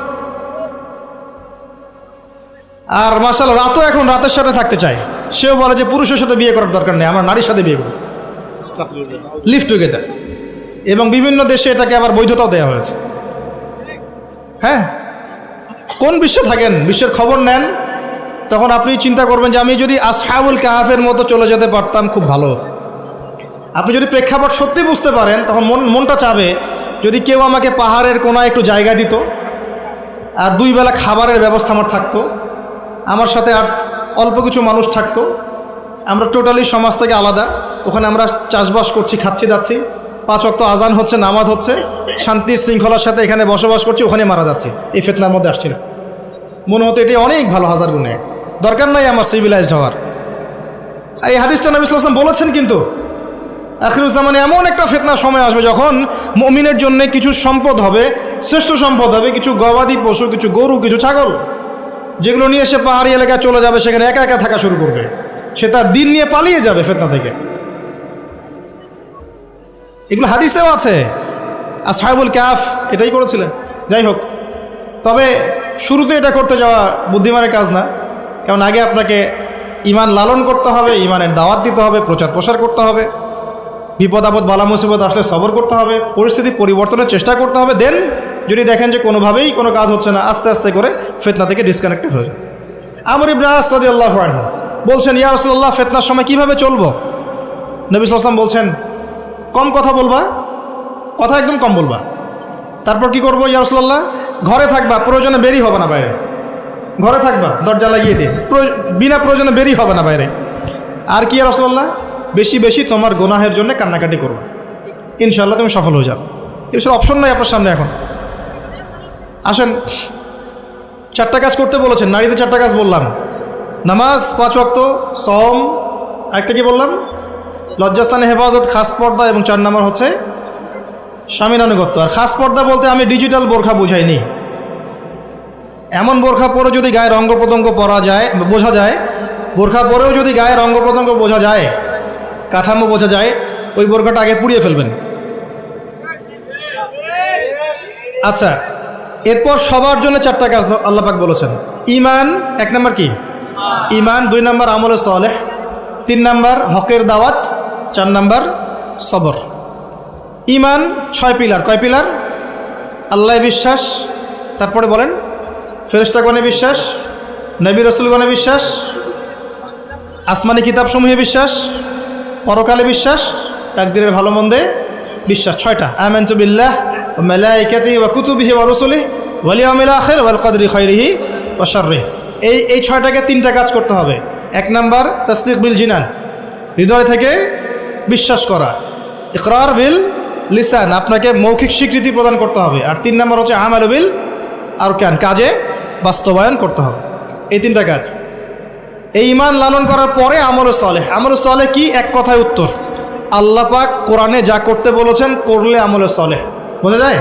আর মাশাআল্লাহ রাতও এখন রাতের সাথে থাকতে চায়। সেও বলে যে পুরুষের সাথে বিয়ে করার দরকার নেই, আমরা নারীর সাথে বিয়ে করি, লিভ টুগেদার। এবং বিভিন্ন দেশে এটাকে আবার বৈধতাও দেওয়া হয়েছে। হ্যাঁ, কোন বিশ্বে থাকেন, বিশ্বের খবর নেন, তখন আপনি চিন্তা করবেন যে আমি যদি আসহাবুল কাহাফের মতো চলে যেতে পারতাম খুব ভালো হতো। আপনি যদি প্রেক্ষাপট সত্যি বুঝতে পারেন, তখন মনটা চাবে যদি কেউ আমাকে পাহাড়ের কোনায় একটু জায়গা দিত, আর 2 বেলা খাবারের ব্যবস্থা আমার থাকতো, আমার সাথে আর অল্প কিছু মানুষ থাকতো, আমরা টোটালি সমাজ থেকে আলাদা, ওখানে আমরা চাষবাস করছি, খাচ্ছি যাচ্ছি, 5 ওয়াক্ত আজান হচ্ছে, নামাজ হচ্ছে, শান্তি শৃঙ্খলার সাথে এখানে বসবাস করছি, ওখানে মারা যাচ্ছি, এই ফিতনার মধ্যে আসছি না। মনে হতো এটাই অনেক ভালো, হাজার গুণে। দরকার নাই আমার সিভিলাইজড হওয়ার। আর এই হাদিসটা নবী সাল্লাল্লাহু আলাইহি ওয়াসাল্লাম বলেছেন। কিন্তু আখিরুজ্জামানে এমন একটা ফিতনা সময় আসবে যখন মুমিনের জন্য কিছু সম্পদ হবে, শ্রেষ্ঠ সম্পদ হবে, কিছু গবাদি পশু, কিছু গরু, কিছু ছাগল, যেগুলো নিয়ে সে পাহাড়ি এলাকায় চলে যাবে, সেখানে একা একা থাকা শুরু করবে। সে তার দিন নিয়ে পালিয়ে যাবে ফিতনা থেকে। এগুলো হাদিসেও আছে। আসহাবুল কাহফ এটাই করেছিলেন। যাই হোক, তবে শুরুতে এটা করতে যাওয়া বুদ্ধিমানের কাজ না, কারণ আগে আপনাকে ঈমান লালন করতে হবে, ঈমানের দাওয়াত দিতে হবে, প্রচার প্রসার করতে হবে, বিপদ আপদ বালা মুসিবত আসলে সবর করতে হবে, পরিস্থিতি পরিবর্তনের চেষ্টা করতে হবে। দেন যদি দেখেন যে কোনোভাবেই কোনো কাজ হচ্ছে না, আস্তে আস্তে করে ফিতনা থেকে ডিসকানেক্টেড হয়ে যায়। আমর ইবনে আস রাদিয়াল্লাহু আনহু বলছেন, ইয়া রাসূলুল্লাহ, ফিতনার সময় কিভাবে চলবো? নবী সাল্লাল্লাহু আলাইহি ওয়াসাল্লাম বলছেন, কম কথা বলবা, কথা একদম কম বলবা। তারপর কি করবো ইয়া রাসূলুল্লাহ? ঘরে থাকবা, প্রয়োজনে বেরিয়ে হবে না বাইরে। ঘরে থাকবা, দরজা লাগিয়ে দিয়ে, বিনা প্রয়োজনে বেরিয়ে হবে না বাইরে। আর কি ইয়া রাসূলুল্লাহ? বেশি বেশি তোমার গুনাহের জন্য কান্নাকাটি করবা, ইনশাআল্লাহ তুমি সফল হয়ে যাবে। এসব অপশন নাই আপনার সামনে। এখন আসেন, 4টা কাজ করতে বলেছেন। নারীদের 4টা কাজ বললাম, নামাজ, 5 ওয়াক্ত, সওম, আরেকটা কি বললাম? লজ্জাস্থানে হেফাজত, খাস পর্দা, এবং 4 নম্বর হচ্ছে স্বামীর আনুগত্য। আর খাস পর্দা বলতে আমি ডিজিটাল বোরখা বুঝাইনি। এমন বোরখা পরে যদি গায়ের অঙ্গ প্রত্যঙ্গ বোঝা যায়, বোরখা পরেও যদি গায়ের অঙ্গ প্রত্যঙ্গ বোঝা যায়, কাঠামো বোঝা যায়, ওই বোরখাটা আগে পুড়িয়ে ফেলবেন। আচ্ছা, এরপর সবার জন্য 4টা কাজ আল্লাহ পাক বলেছেন। ঈমান 1 নম্বর কি? ঈমান। 2 নম্বর আমলে সালেহ। 3 নম্বর হকের দাওয়াত। 4 নম্বর সবর। ঈমান 6 পিলার। কয় পিলার? আল্লাহ বিশ্বাস, তারপরে বলেন ফেরেশতাগণে বিশ্বাস, নবী রাসূলগণে বিশ্বাস, আসমানি কিতাবসমূহে বিশ্বাস, পরকালে বিশ্বাস, তাকদীরের ভালো মন্দে বিশ্বাস। 6টা। আমানতু বিল্লাহ ওয়া মালাইকাতিহি ওয়া কুতুবিহি ওয়া রুসুলিহি ওয়াল ইয়াউমিল আখির ওয়াল কদরি খাইরিহি ওয়া শাররিহি। এই 6টাকে 3টা কাজ করতে হবে। 1 নাম্বার তাসদীক বিল জিনান, হৃদয় থেকে বিশ্বাস করা। ইকরার বিল লিসান, আপনাকে মৌখিক স্বীকৃতি প্রদান করতে হবে। আর 3 নাম্বার হচ্ছে আমাল বিল আরকান, কাজে বাস্তবায়ন করতে হবে। এই 3টা কাজ। এই ঈমান লালন করার পরে আমলে সালেহ। আমলে সালেহ কি? এক কথায় উত্তর, আল্লাহ পাক কোরআনে যা করতে বলেছেন করলে আমলে সালেহ। বোঝা যায়?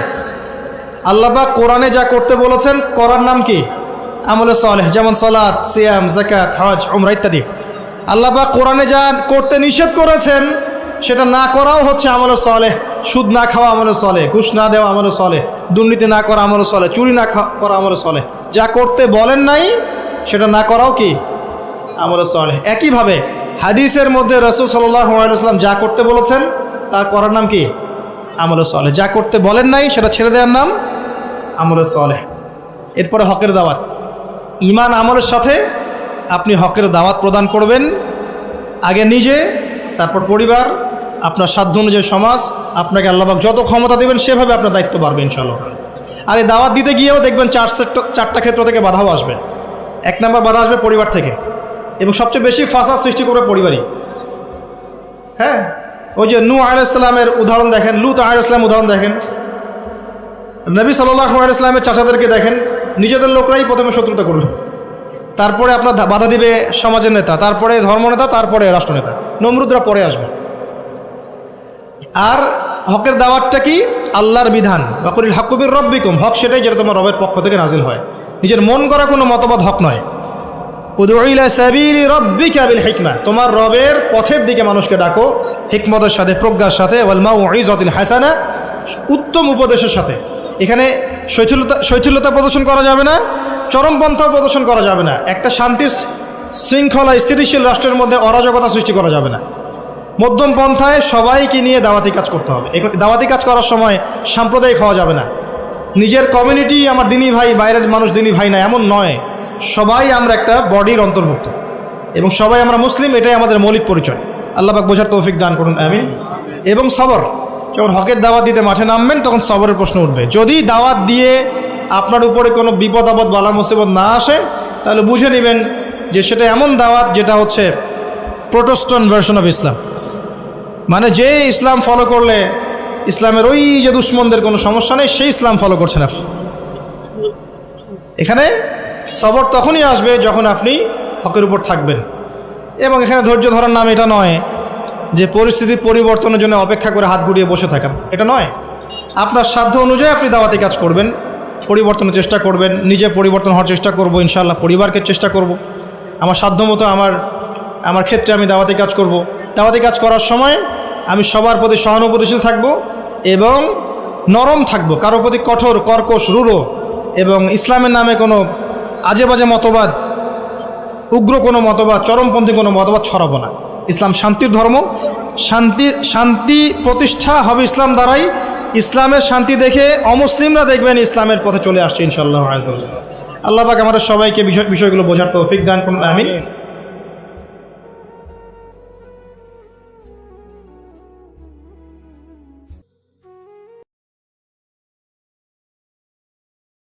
আল্লাহ পাক কোরআনে যা করতে বলেছেন করার নাম কি? আমলে সালেহ। যেমন সালাত, সিয়াম, যাকাত, হজ, উমরা ইত্যাদি। আল্লাহ পাক কোরআনে যা করতে নিষেধ করেছেন সেটা না করাও হচ্ছে আমলে সালেহ। সুদ না খাওয়া আমলে সালেহ, ঘুষ না দেওয়া আমলে সালেহ, দুর্নীতি না করা আমলে সালেহ, চুরি না করা আমলে সালেহ। যা করতে বলেন নাই সেটা না করাও কি আমলে সালেহ। একইভাবে হাদিসের মধ্যে রাসূল সাল্লাল্লাহু আলাইহি ওয়াসাল্লাম যা করতে বলেছেন তার করার নাম কি আমলে সালেহ। যা করতে বলেন নাই সেটা ছেড়ে দেওয়ার নাম আমলে সালেহ। এরপরে হকের দাওয়াত। ঈমান আমলের সাথে আপনি হকের দাওয়াত প্রদান করবেন, আগে নিজে, তারপর পরিবার, আপনার সাধ্য অনুযায়ী সমাজ। আপনাকে আল্লাহ পাক যত ক্ষমতা দেবেন সেভাবে আপনার দায়িত্ব বাড়বে ইনশাআল্লাহ। আর এই দাওয়াত দিতে গিয়েও দেখবেন চারটা ক্ষেত্র থেকে বাধাও আসবে। এক নম্বর বাধা আসবে পরিবার থেকে, এবং সবচেয়ে বেশি ফাসাদ সৃষ্টি করবে পরিবারই। হ্যাঁ, ওই যে নূহ আলাইহিস সালামের উদাহরণ দেখেন, লূত আলাইহিস সালামের উদাহরণ দেখেন, নবী সাল্লাল্লাহু আলাইহি ওয়াসাল্লামের চাচাদেরকে দেখেন, নিজেদের লোকরাই প্রথমে শত্রুতা করল, তারপরে আপনার বাধা দিবে সমাজের নেতা, তারপরে ধর্মনেতা, তারপরে রাষ্ট্রনেতা, নমরুদরা পরে আসবে। আর হকের দাওয়াতটা কি? আল্লাহর বিধান, ওয়াকুলিল হাক্কু মির রাব্বিকুম, হক সেটাই যেটা তোমার রবের পক্ষ থেকে নাজিল হয়। নিজের মন করা কোনো মতবাদ হক নয়। উদউ ইলা সাবিলি রাব্বিকা বিল হিকমা, তোমার রবের পথের দিকে মানুষকে ডাকো হিকমতের সাথে, প্রজ্ঞার সাথে, ওয়াল মাউইযাতিল হাসানা, উত্তম উপদেশের সাথে। এখানে শৈথিল্যতা প্রদর্শন করা যাবে না, চরমপন্থাও প্রদর্শন করা যাবে না। একটা শান্তির শৃঙ্খলা স্থিতিশীল রাষ্ট্রের মধ্যে অরাজকতা সৃষ্টি করা যাবে না। মধ্যম পন্থায় সবাইকে নিয়ে দাওয়াতি কাজ করতে হবে। দাওয়াতি কাজ করার সময় সাম্প্রদায়িক হওয়া যাবে না। নিজের কমিউনিটি আমার দিনী ভাই, বাইরের মানুষ দিনী ভাই না, এমন নয়। সবাই আমরা একটা বডির অন্তর্ভুক্ত এবং সবাই আমরা মুসলিম, এটাই আমাদের মৌলিক পরিচয়। আল্লাহ পাক বোঝার তৌফিক দান করুন, আমিন। এবং সবর, যখন হকের দাওয়াত দিতে মাঠে নামবেন তখন সবরের প্রশ্ন উঠবে। যদি দাওয়াত দিয়ে আপনার উপরে কোনো বিপদ আপদ বালা মুসিবত না আসে, তাহলে বুঝে নেবেন যে সেটা এমন দাওয়াত যেটা হচ্ছে প্রোটেস্ট্যান্ট ভার্সন অফ ইসলাম। মানে যে ইসলাম ফলো করলে ইসলামের ওই যে দুশ্মনদের কোনো সমস্যা নেই, সেই ইসলাম ফলো করছেন আপনি। এখানে সবর তখনই আসবে যখন আপনি হকের উপর থাকবেন। এবং এখানে ধৈর্য ধরার নাম এটা নয় যে পরিস্থিতি পরিবর্তনের জন্য অপেক্ষা করে হাত গুটিয়ে বসে থাকা, এটা নয়। আপনার সাধ্য অনুযায়ী আপনি দাওয়াতি কাজ করবেন, পরিবর্তনের চেষ্টা করবেন। নিজে পরিবর্তন হওয়ার চেষ্টা করব ইনশাআল্লাহ, পরিবারকে চেষ্টা করব, আমার সাধ্য মতো আমার ক্ষেত্রে আমি দাওয়াতি কাজ করব। দাওয়াতি কাজ করার সময় আমি সবার প্রতি সহানুভূতিশীল থাকব এবং নরম থাকব, কারো প্রতি কঠোর, কর্কশ, রূঢ় এবং ইসলামের নামে কোনো আজে বাজে মতবাদ, উগ্র কোনো মতবাদ, চরমপন্থী কোনো মতবাদ ছড়াবো না। ইসলাম শান্তির ধর্ম, শান্তি প্রতিষ্ঠা হবে ইসলাম দ্বারাই। ইসলামের শান্তি দেখে অমুসলিমরা দেখবেন ইসলামের পথে চলে আসছে ইনশাআল্লাহ। আল্লাহ পাক আমাদের সবাইকে বিষয়গুলো বোঝার তৌফিক দান করুন, আমিন।